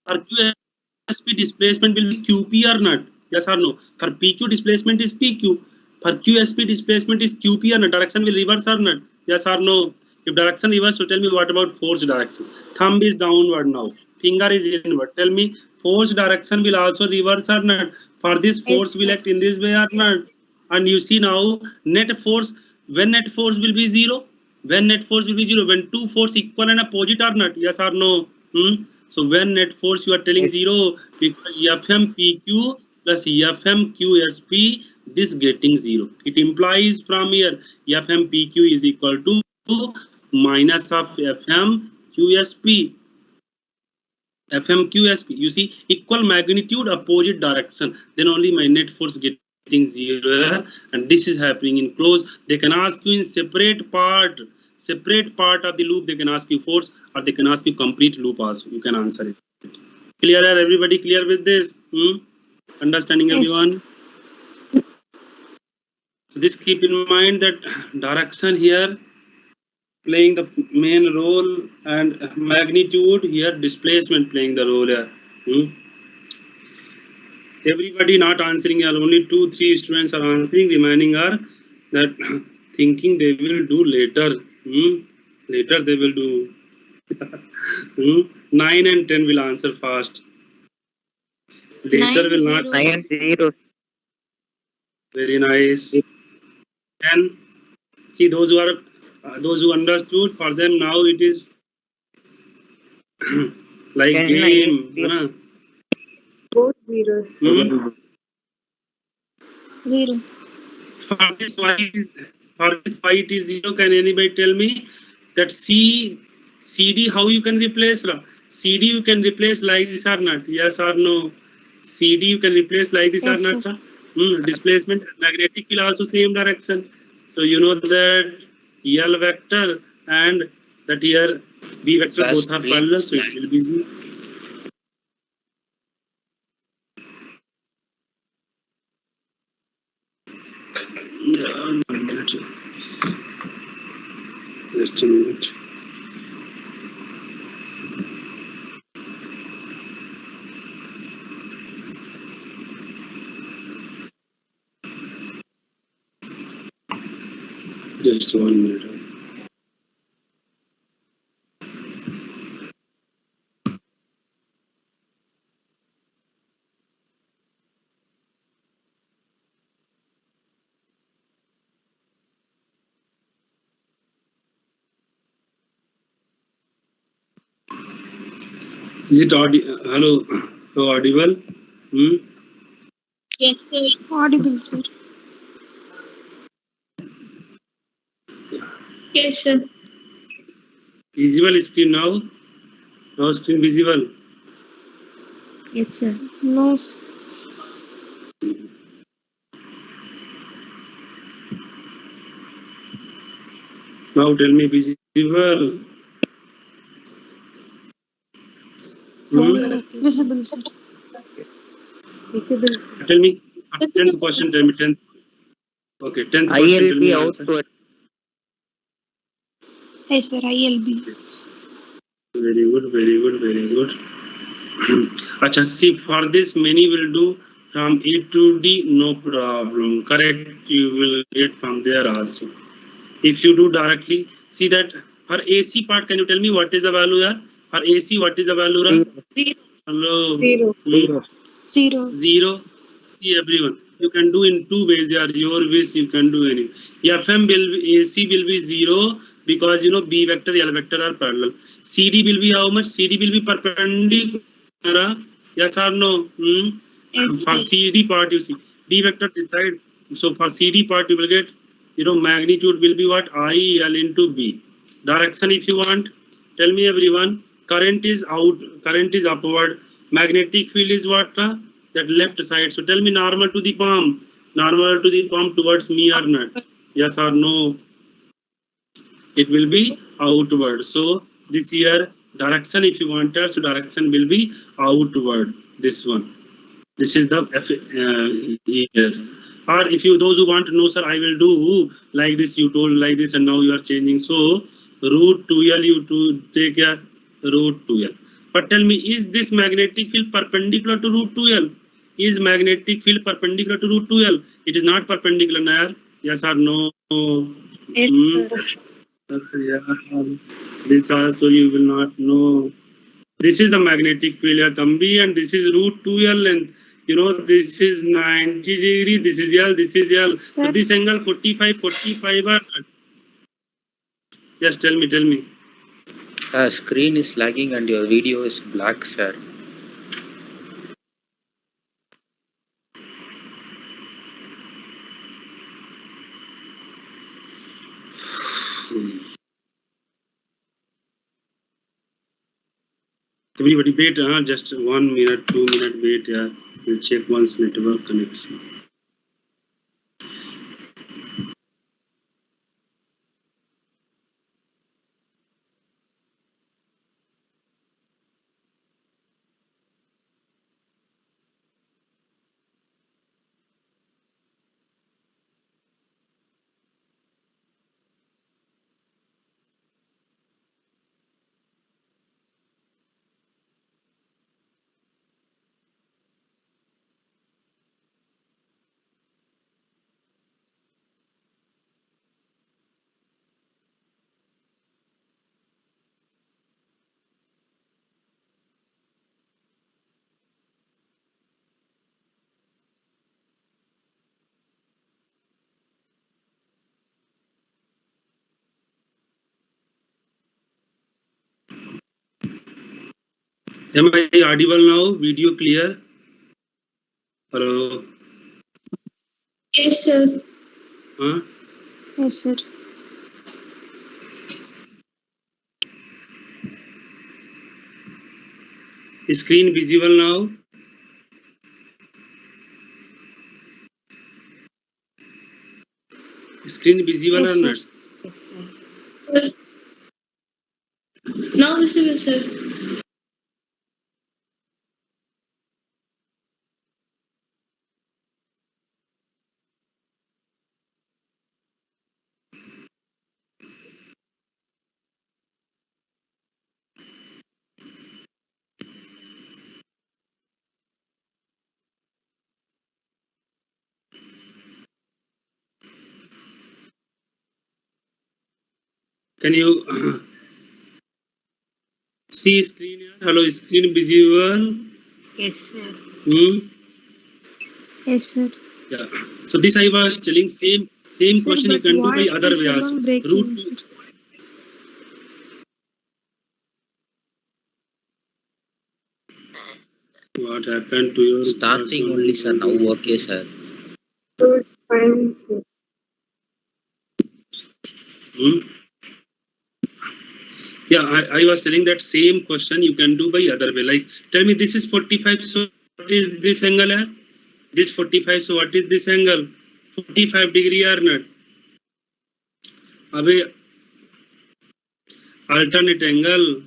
for QSP displacement will be QP or not? Yes or no? For PQ displacement is PQ. For QSP displacement is QP or not? Direction will reverse or not? Yes or no? If direction reverse, so tell me what about force direction? Thumb is downward now. Finger is inward. Tell me force direction will also reverse or not? For this force will act in this way or not? And you see now net force, when net force will be 0? When net force will be 0? When two force equal and opposite or not? Yes or no? So when net force you are telling 0 because Fm PQ plus Fm QSP, this getting 0. It implies from here Fm PQ is equal to minus of Fm QSP. Fm QSP. You see equal magnitude, opposite direction. Then only my net force getting getting 0 error, and this is happening in close. They can ask you in separate part of the loop. They can ask you force, or they can ask you complete loop also. You can answer it. Clear? Are everybody clear with this? Understanding, Yes. everyone? So this, keep in mind that direction here playing the main role, and magnitude here, displacement playing the role here. Everybody not answering, are only 2-3 students are answering. Remaining are that thinking they will do later. Later they will do. 9 and 10 will answer fast. Later will not. 9-0. Very nice. And see, those who are those who understood, for them now it is like 10, game. 9, Both zeros. 0. For this why it is 0? Can anybody tell me that CD how you can replace? CD you can replace like this or not? Yes or no? CD you can replace like this Yes, or not? Displacement, magnetic will also same direction. So you know that L vector and that here B vector Sir, both are screen parallel, is so it will be 0. Just a minute. Just 1 minute. Is it hello? Audible? Yes, sir. Audible, sir. Yes, sir. Visible screen now? No screen visible. Yes, sir. No, sir. Now tell me visible. Okay. Visible, sir. Visible. Tell me. Visible, 10th question. Tell me 10th. Okay, 10th I question. will Tell be me out answer. to Yes, sir. ILB. Very good. Very good. Very good. Acha, see, for this many will do from A to D, no problem. Correct. You will get from there also. If you do directly, see that for AC part, can you tell me what is the value here? For AC, what is the value? Zero. Hello. 0. 0. 0. See, everyone, you can do in 2 ways. Your wish, you can do any. FM will be, AC will be 0 because you know B vector, L vector are parallel. CD will be how much? CD will be perpendicular. Yes or no? Yes, For sir. CD part, you see B vector decide. So for CD part, you will get, you know, magnitude will be what? I L into B. Direction, if you want, tell me everyone. Current is out. Current is upward. Magnetic field is what? That left side. So tell me normal to the palm. Normal to the palm towards me or not? Yes or no? It will be outward. So this here direction, if you want, so direction will be outward. This one. This is the here. Or if you those who want to know, sir, I will do like this. You told like this, and now you are changing. So root 2L, you to take a root 2L. But tell me, is this magnetic field perpendicular to root 2L? Is magnetic field perpendicular to root 2L? It is not perpendicular, Nair. Yes or no? Yes, sir. Yeah. This also you will not know. This is the magnetic field here, Tambi, and this is root 2L length. You know, this is 90 degree, this is L, this is L. So Sir. this angle 45 are. Yes, tell me. Sir, screen is lagging and your video is black, sir. Everybody wait, just 1 minute, 2 minute wait. Yeah, we'll check once network connection. Am I audible now? Video clear? Hello? Yes, sir. Huh? Yes, sir. Screen visible now? Screen visible Yes, or sir. not? Now visible, sir. Can you see screen here? Hello, screen visible? Yes, sir. Yes, sir. Yeah. So this I was telling same Sir, question you but can do by other voice way also. alone breaking, sir. What happened to your Starting only, sir. Now okay, sir. It's fine, sir. Yeah, I was telling that same question you can do by other way. Like, tell me this is 45, so what is this angle? Hai? This 45, so what is this angle? 45 degree or not? Abhi, alternate angle.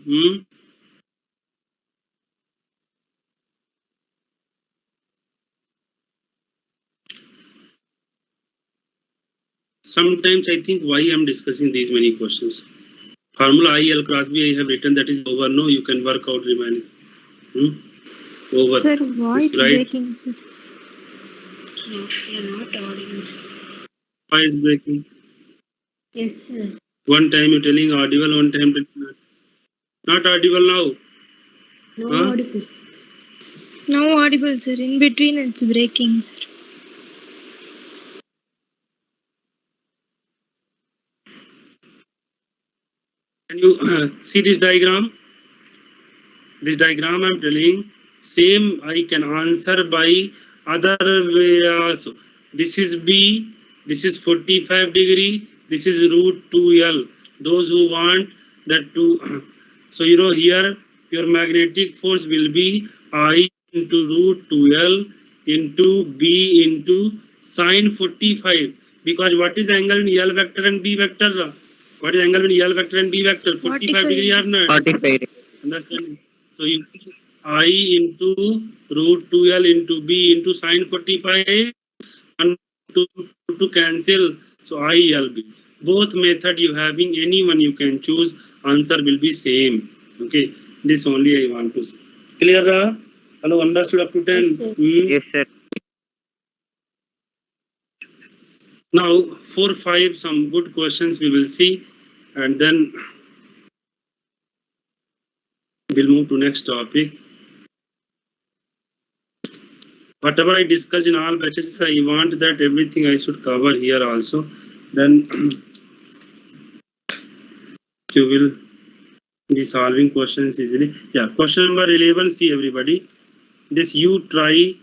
Sometimes I think why I'm discussing these many questions. Formula IL cross B I have written that is over. No, you can work out remaining. Over. Sir, voice right? breaking, sir. No, you're not audible. Why is breaking? Yes, sir. One time you're telling audible, one time not audible now. No audible. Sir. Now audible, sir. In between, it's breaking, sir. Can you see this diagram? This diagram I'm telling, same I can answer by other way also. This is B, this is 45 degree, this is root 2L. Those who want that to, so you know here your magnetic force will be I into root 2L into B into sine 45. Because what is angle in L vector and B vector? What is angle in L vector and B vector? 45 degree or not? 45. Understand? So you see I into root 2L into B into sine 45 and to cancel. So ILB. Both method you having anyone you can choose. Answer will be same. Okay. This only I want to say. Clear? Hello, understood up to 10? Yes, sir. Yes, sir. Now 4, 5 some good questions we will see, and then we'll move to next topic. Whatever I discussed in all batches, I want that everything I should cover here also. Then you will be solving questions easily. Yeah, question number 11. See everybody. This you try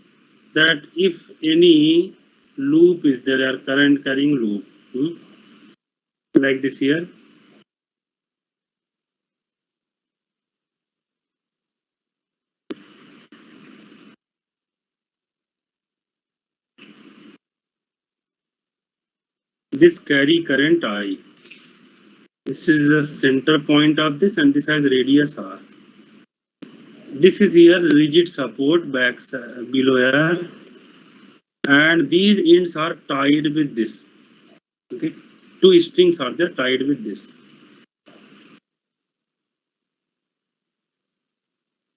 that if any loop is there, current carrying loop, like this here. This carry current I. This is the center point of this, and this has radius R. This is here rigid support back below here, and these ends are tied with this. Okay, two strings are there tied with this.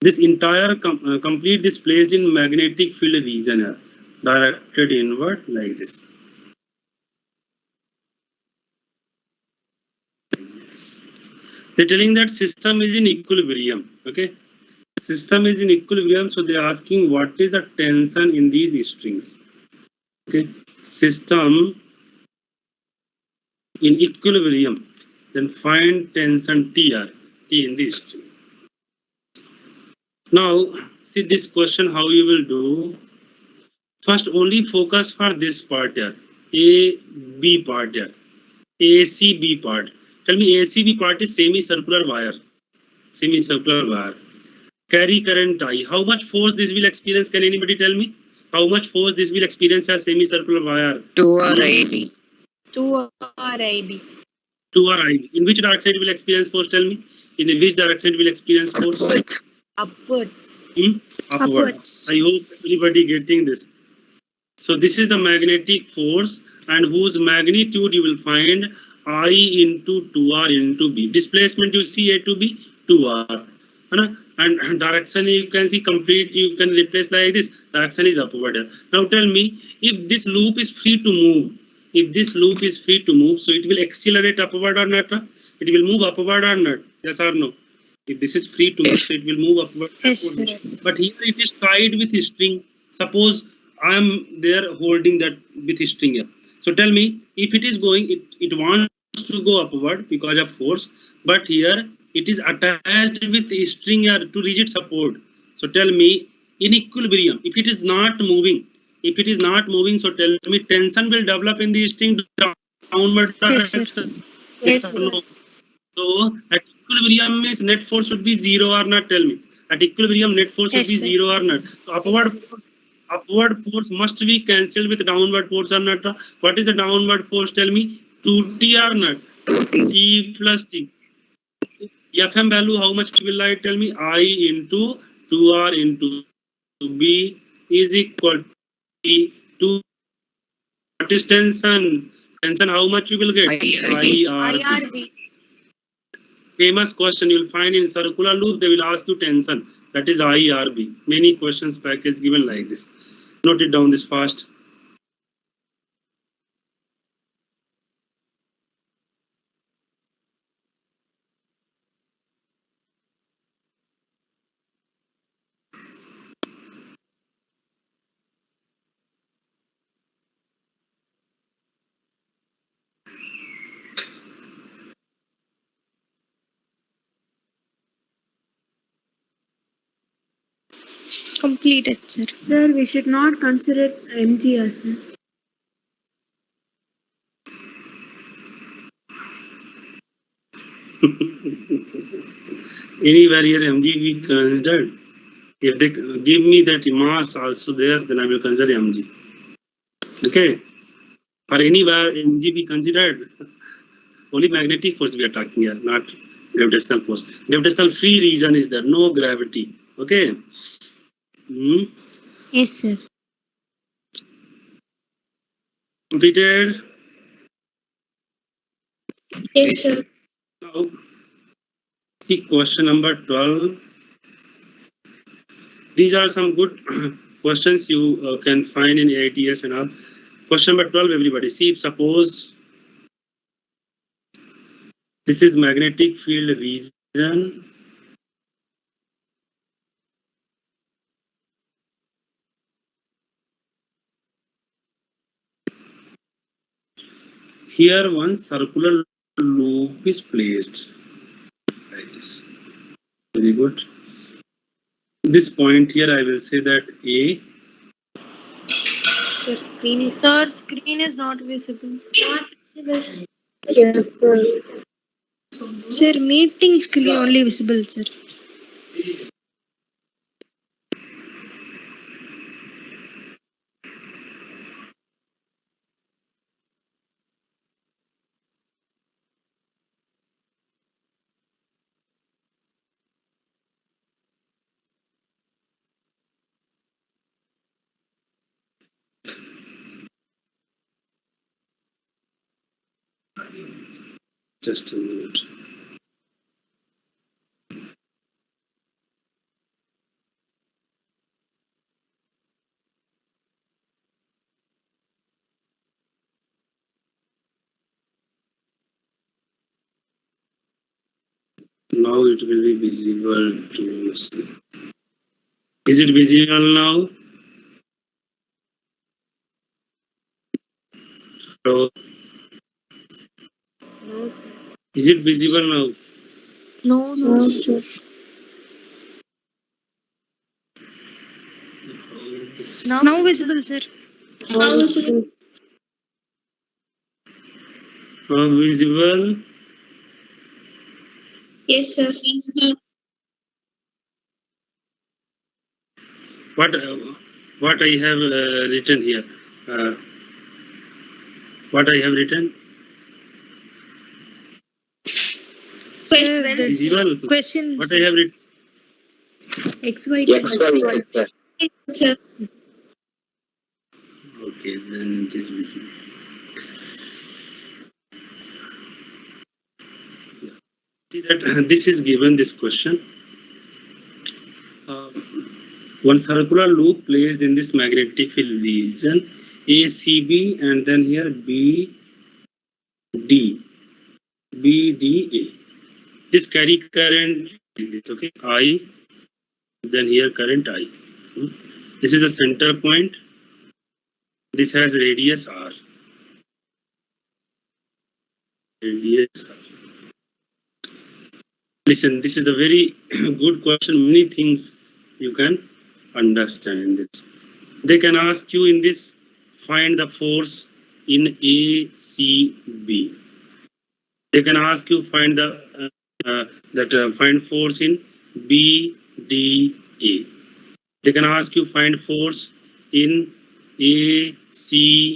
This entire complete this placed in magnetic field region here, directed inward like this. They're telling that system is in equilibrium. Okay, system is in equilibrium, so they're asking what is the tension in these strings. Okay, system in equilibrium, then find tension T in this string. Now, see this question how you will do. First, only focus for this part here. A, B part here. ACB part. Tell me ACB part is semicircular wire. Semicircular wire. Carry current I. How much force this will experience? Can anybody tell me? How much force this will experience as semicircular wire? 2 RIB. 2 RIB. 2 RIB. In which direction it will experience force? Tell me. In which direction it will experience force? Upward. Upward. Upwards. I hope everybody getting this. So this is the magnetic force and whose magnitude you will find I into 2R into B. Displacement you see A to B, 2R. And direction you can see complete, you can replace like this. Direction is upward. Now tell me, if this loop is free to move, so it will accelerate upward or not? It will move upward or not? Yes or no? If this is free to move, so it will move upward. Yes, sir. But here it is tied with string. Suppose I am there holding that with string here. So tell me, if it is going, it wants to go upward because of force, but here it is attached with a string here to rigid support. So tell me, in equilibrium, if it is not moving, so tell me tension will develop in the string downward Yes, sir. direction. Yes, Yes or sir. no? So at equilibrium means net force should be zero or not? Tell me. At equilibrium, net force should Yes, be sir. zero or not? So upward force must be cancelled with downward force or not? What is the downward force? Tell me. 2T or not? T plus T. Fm value how much will I tell me? I into 2R into B is equal to T to what is tension? Tension how much you will get? IRB. Famous question you will find in circular loop, they will ask you tension. That is IRB. Many questions package given like this. Note it down this fast. Completed, sir. Sir, we should not consider MGR, sir. Anywhere here MG considered. If they give me that mass also there, then I will consider MG. Okay. For anywhere MG be considered, only magnetic force we are talking here, not gravitational force. Gravitational free region is there, no gravity. Okay. Yes, sir. Completed. Yes, sir. Now, see question number 12. These are some good questions you can find in AITS and all. Question number 12, everybody. See, suppose this is magnetic field region. Here one circular loop is placed like this. Very good. This point here, I will say that A. Sir, screen is not visible. Yes, sir. Sir, meeting screen only visible, sir. Just a minute. Now it will be visible to see. Is it visible now? Hello? No, sir. Is it visible now? No, No, sir. sir. Now visible, sir. Now visible. Visible. Yes, sir. What I have written here? What I have written? Sir, that's Visible. question. What I have written? XY. Sir. Okay, then it is visible. See that this is given this question. One circular loop placed in this magnetic field region ACB and then here BD. This carry current this, okay, I, then here current I. This is the center point. This has radius R. Radius R. Listen, this is a very good question. Many things you can understand in this. They can ask you in this, find the force in ACB. They can ask you find the find force in BDA. They can ask you find force in ACBDA.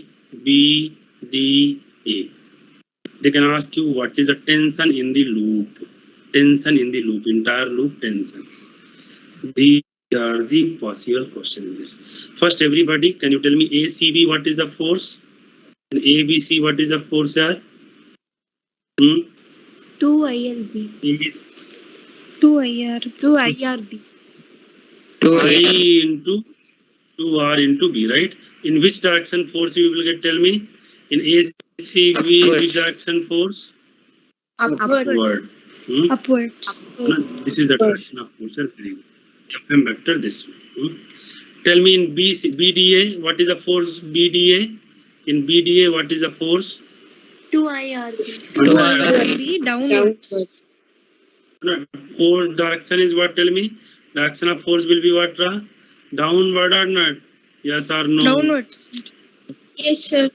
They can ask you what is the tension in the loop. Tension in the loop, entire loop tension. These are the possible questions in this. First, everybody, can you tell me ACB what is the force? And ABC what is the force here? 2 ILB. Is 2 IR. 2 IRB. I into 2R into B, right? In which direction force you will get? Tell me. In ACB, which direction force? Upward. Upwards. No, this is the direction of force. FM vector this way. Tell me in BDA, what is the force BDA? In BDA, what is the force? 2 IRB. 2 IRB downwards. No, force direction is what? Tell me. Direction of force will be what? Downward or not? Yes or no? Downwards. Yes, sir.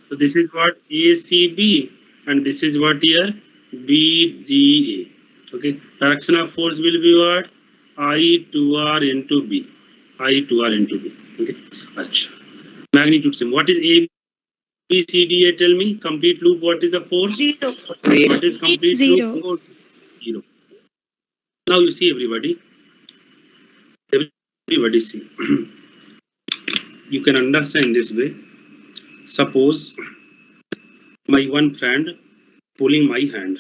So this is what ACB and this is what here BDA. Okay. Direction of force will be what? I2R into B. I2R into B. Okay. Achha. Magnitude same. What is ABCDA? Tell me. Complete loop. What is the force? 0. What is complete 0. loop force? 0. Now you see everybody. Everybody see. You can understand this way. Suppose my one friend pulling my hand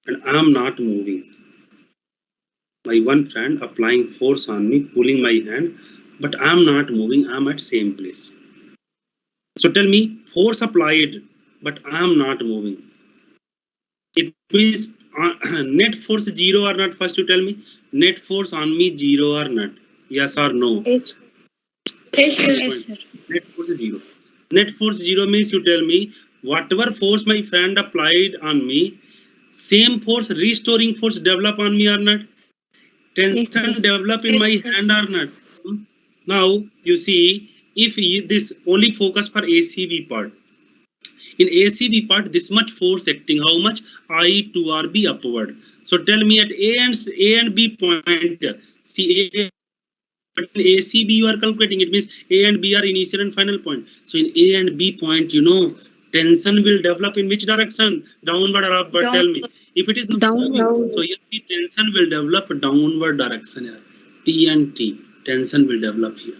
and I am not moving. My one friend applying force on me, pulling my hand, but I am not moving. I am at same place. So tell me, force applied, but I am not moving. It means net force 0 or not? First you tell me, net force on me 0 or not? Yes or no? Yes. Yes, sir. Yes, sir. Net force 0. Net force 0 means you tell me whatever force my friend applied on me, same force, restoring force develop on me or not? Tension develop in my hand or not? Now you see, if this only focus for ACB part. In ACB part, this much force acting, how much? I to RB upward. So tell me at A and B point, see A. But in ACB you are calculating, it means A and B are initial and final point. So in A and B point, you know, tension will develop in which direction? Downward or upward? Tell me. If it is not moving, so you see tension will develop downward direction here. T and T, tension will develop here.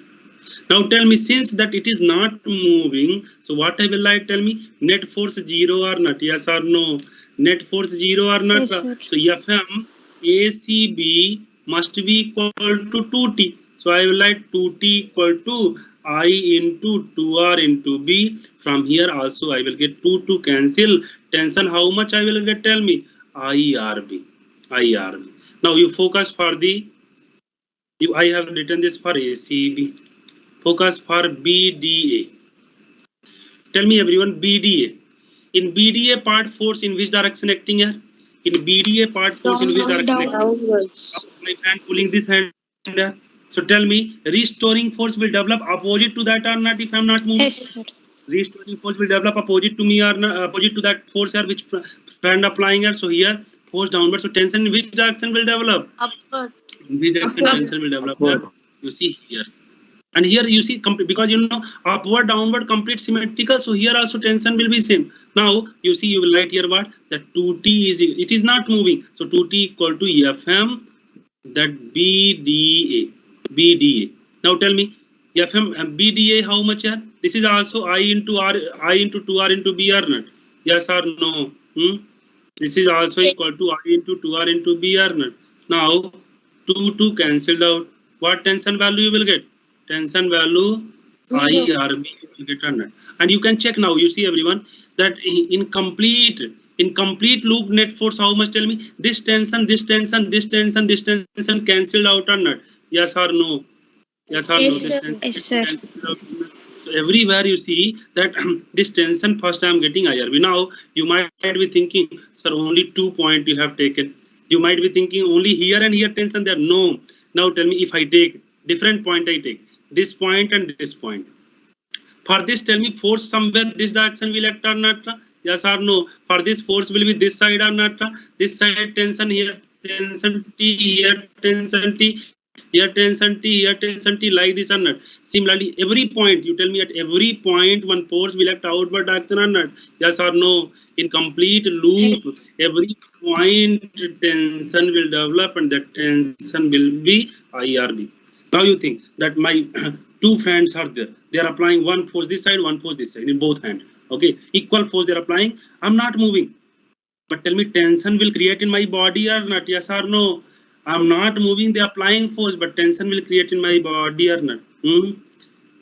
Now tell me, since that it is not moving, so what I will like? Tell me, net force 0 or not? Yes or no? Net force 0 or not? Yes, sir. So FM ACB must be equal to 2T. So I will write 2T equal to I into 2R into B. From here also I will get 2 to cancel. Tension how much I will get? Tell me. IRB. IRB. Now you focus for the, I have written this for ACB. Focus for BDA. Tell me everyone, BDA. In BDA part force in which direction acting here? In BDA part force in which direction acting? Downwards. My friend pulling this hand here. So tell me, restoring force will develop opposite to that or not if I'm not moving? Yes, sir. Restoring force will develop opposite to me or not, opposite to that force here which friend applying here. So here force downward. So tension in which direction will develop? Upward. In which direction tension will develop here? You see here. And here you see because you know upward downward complete symmetrical, so here also tension will be same. Now you see you will write here what that 2t is, it is not moving, so 2t equal to fm that bda. Now tell me fm bda how much here? This is also I into r, I into 2r into b or not? Yes or no? This is also equal to I into 2r into b or not? Now 2 cancelled out. What tension value you will get? Tension value IRB will get 100. And you can check now. You see everyone that in complete loop net force how much? Tell me this tension, this tension, this tension, this tension cancelled out or not? Yes or no? Yes or no? Yes, This sir. tension Yes, sir. cancelled out or not? So everywhere you see that this tension first I am getting IRB. Now you might be thinking, sir, only 2 points you have taken. You might be thinking only here and here tension there. No. Now tell me if I take different point, I take this point and this point. For this, tell me force somewhere this direction will act or not? Yes or no? For this force will be this side or not? This side tension here, tension T, here tension T, here tension T, here tension T, like this or not? Similarly, every point, you tell me at every point one force will act outward direction or not? Yes or no? In complete loop, every point tension will develop and that tension will be IRB. Now you think that my two friends are there. They are applying one force this side, one force this side in both hands. Okay, equal force they are applying. I'm not moving. But tell me, tension will create in my body or not? Yes or no? I'm not moving. They are applying force, but tension will create in my body or not?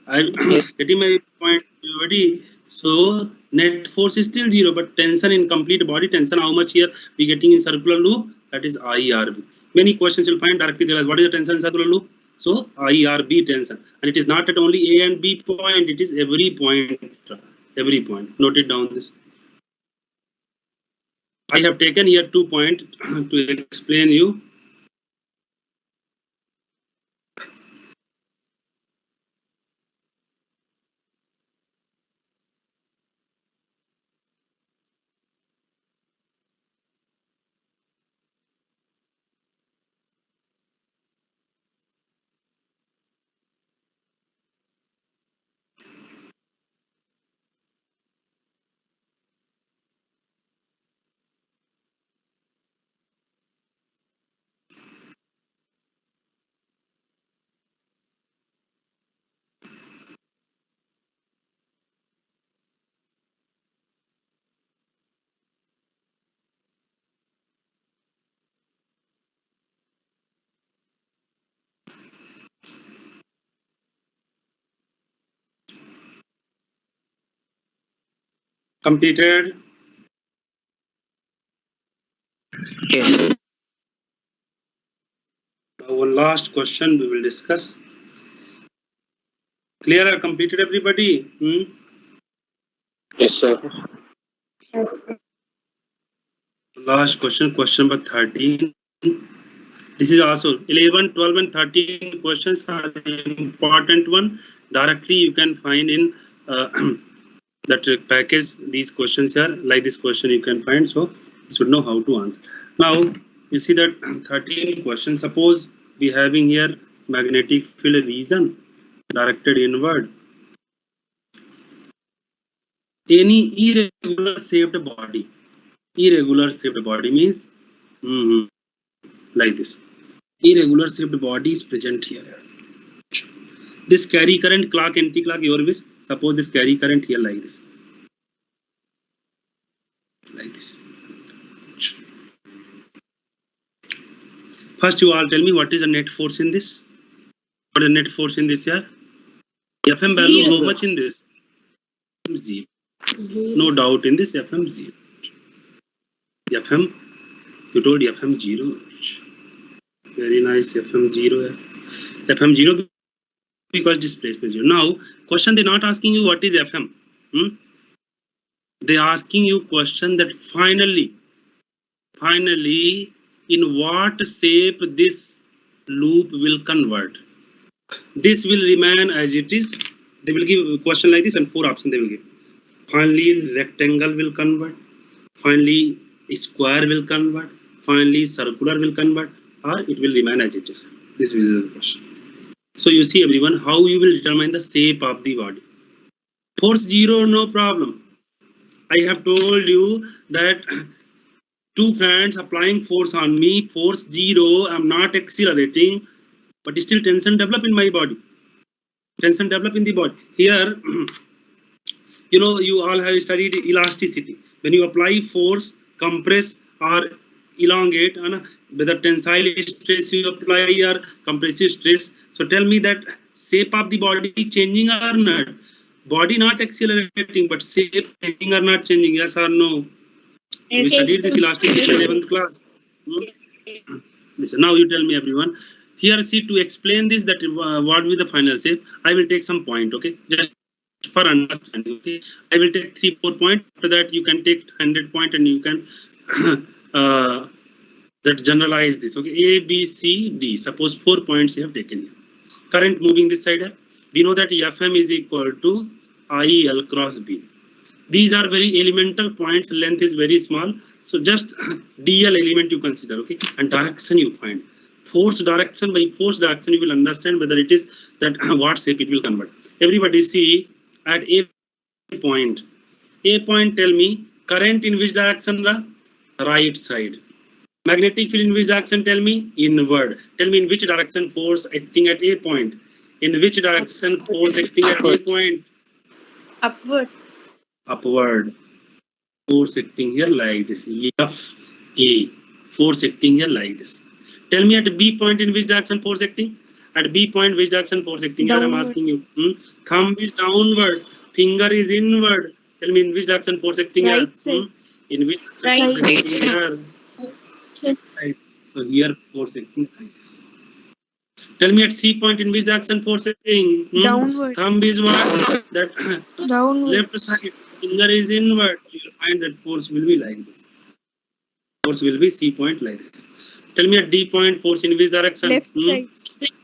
I'm Yes. getting my point already. So net force is still zero, but tension in complete body tension, how much here we getting in circular loop? That is IRB. Many questions you'll find directly there. What is the tension in circular loop? So IRB tension, and it is not at only A and B point. It is every point. Every point. Note it down. This I have taken here 2 points to explain you. Completed. Yes. Now one last question we will discuss. Clear or completed everybody? Yes, sir. Yes. Last question, question number 13. This is also 11, 12 and 13 questions are important one. Directly you can find in that package these questions here, like this question you can find, so you should know how to answer. Now you see that 13 questions. Suppose we having here magnetic field region directed inward. Any irregular shaped body. Irregular shaped body means like this. Irregular shaped body is present here. This carry current clock anti-clock your wish. Suppose this carry current here like this. Like this. First you all tell me what is the net force in this? What is the net force in this here? FM value how much in this? 0. No doubt in this FM 0. FM, you told FM 0. Very nice, FM 0. FM 0 because displacement 0. Now, question they're not asking you what is FM. They asking you question that finally, in what shape this loop will convert. This will remain as it is. They will give a question like this and 4 options they will give. Finally, rectangle will convert. Finally, square will convert. Finally, circular will convert, or it will remain as it is. This will be the question. So you see everyone how you will determine the shape of the body. Force 0, no problem. I have told you that two friends applying force on me, force 0, I'm not accelerating, but still tension develop in my body. Tension develop in the body. Here, you know, you all have studied elasticity. When you apply force, compress or elongate, and whether tensile stress you apply or compressive stress. So tell me that shape of the body changing or not? Body not accelerating, but shape changing or not changing? Yes or no? We studied this elasticity in 11th class. Listen, now you tell me everyone. Here, see, to explain this, that what will be the final shape, I will take some point, okay? Just for understanding, okay? I will take 3-4 points. After that, you can take 100 point and you can that generalize this, okay? A, B, C, D. Suppose 4 points you have taken here. Current moving this side, we know that Fm is equal to IL cross B. These are very elemental points, length is very small. So just DL element you consider, okay? And direction you find. Force direction, by force direction you will understand whether it is that what shape it will convert. Everybody see at A point. A point, tell me current in which direction? Right side. Magnetic field in which direction? Tell me inward. Tell me in which direction force acting at A point. In which direction force acting at A point? Upward. Upward. Force acting here like this. F A. Force acting here like this. Tell me at B point in which direction force acting? At B point which direction force acting? Here I'm asking you. Thumb is downward. Finger is inward. Tell me in which direction force acting here? Right side. In which Right force acting here? Right. So here force acting like this. Tell me at C point in which direction force acting? Downward. Thumb is what? That Downward. left side. Finger is inward. You will find that force will be like this. Force will be C point like this. Tell me at D point force in which direction? Left side.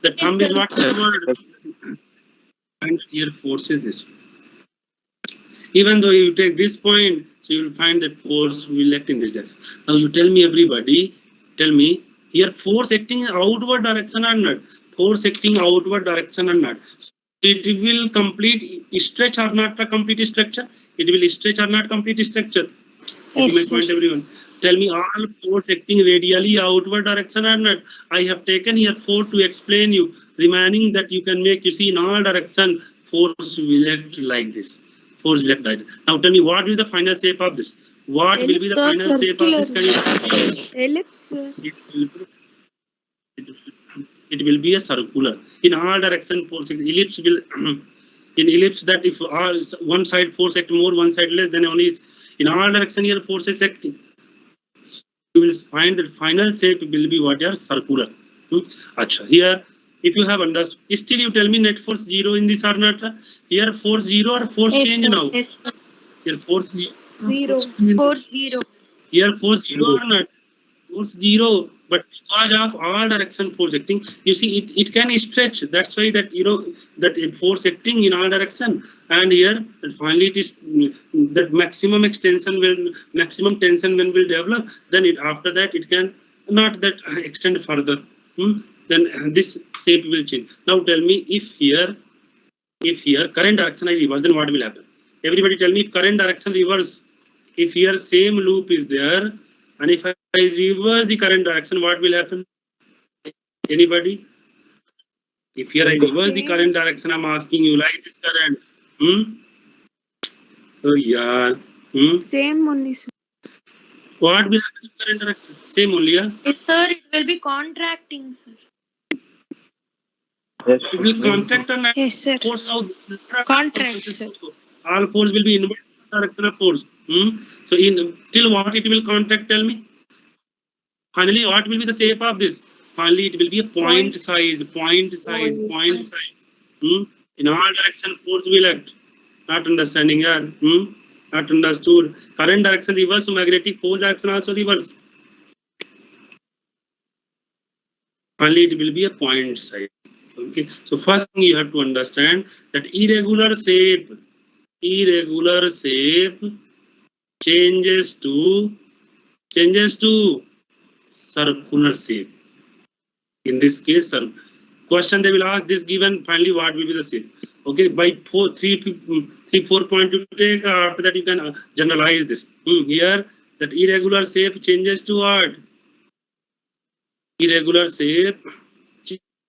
The thumb is what inward. And here force is this. Even though you take this point, so you will find that force will act in this direction. Now you tell me everybody, tell me here force acting outward direction or not? Force acting outward direction or not? It will complete stretch or not a complete structure? It will stretch or not complete structure? Yes, My point, sir. everyone. Tell me all force acting radially outward direction or not? I have taken here 4 to explain you. Remaining that you can make, you see in all direction force will act like this. Force will act like this. Now tell me what will be the final shape of this? What will be the final shape of this? Can you see? Ellipse, sir. It will be a circular. In all direction force ellipse will in ellipse that if all one side force act more, one side less, then only is in all direction here force is acting. You will find that final shape will be what are circular. Acha. Here, if you have understood, still you tell me net force 0 in this or not? Here force 0 or force Yes, change sir. now? Yes. Here force 0. Zero. Force 0. Here force 0 or not? Force 0, but because of all direction force acting, you see it can stretch. That's why that you know that force acting in all direction. And here finally it is that maximum extension will maximum tension when will develop. Then it after that it can not that extend further. Then this shape will change. Now tell me if here current direction I reverse, then what will happen? Everybody tell me if current direction reverse. If here same loop is there, and if I reverse the current direction, what will happen? Anybody? If here I reverse the current direction, I'm asking you like this current. Oh yeah. Same only, sir. What will happen in current direction? Same only, yeah? Sir, it will be contracting, sir. It will contract or not? Yes, sir. Force out. Contract, sir. All force will be inward direction of force. So in till what it will contract? Tell me. Finally, what will be the shape of this? Finally, it will be a point size. In all direction, force will act. Not understanding here. Not understood. Current direction reverse, so magnetic force action also reverse. Finally, it will be a point size. Okay, so first thing you have to understand that irregular shape changes to circular shape. In this case, question they will ask this given, finally what will be the shape. Okay, by 4 point you take, after that you can generalize this. Here that irregular shape changes to what? Irregular shape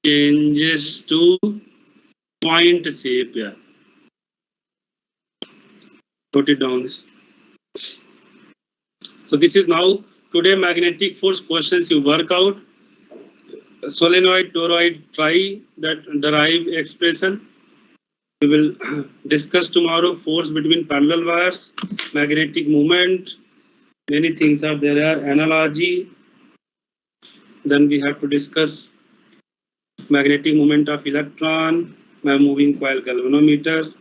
changes to point shape. Yeah, note it down this. So this is now today magnetic force questions you work out. Solenoid, toroid, try that derive expression. We will discuss tomorrow force between parallel wires, magnetic moment, many things are there, analogy. Then we have to discuss magnetic moment of electron, moving coil galvanometer.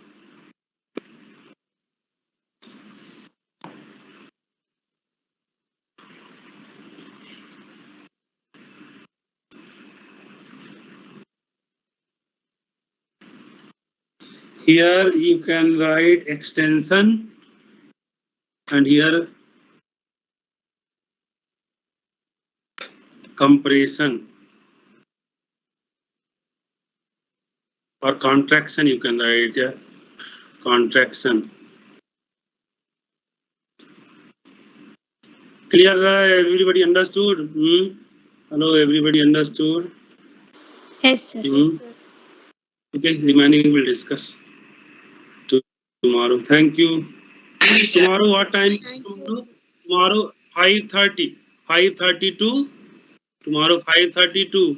Here you can write extension and here compression or contraction you can write, yeah, contraction. Clear? Everybody understood? Hello, everybody understood? Yes, sir. Okay, remaining we'll discuss tomorrow. Thank you. Tomorrow what time? Tomorrow 5:30. 5:30 to tomorrow 5:30 to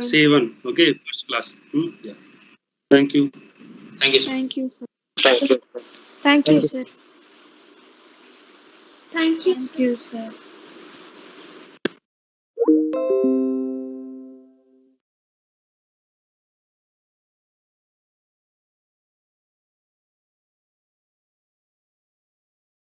7. Okay, first class. Yeah. Thank you. Thank you, sir. Thank you, sir. Thank you. Thank you, sir. Thank you. Thank you, sir.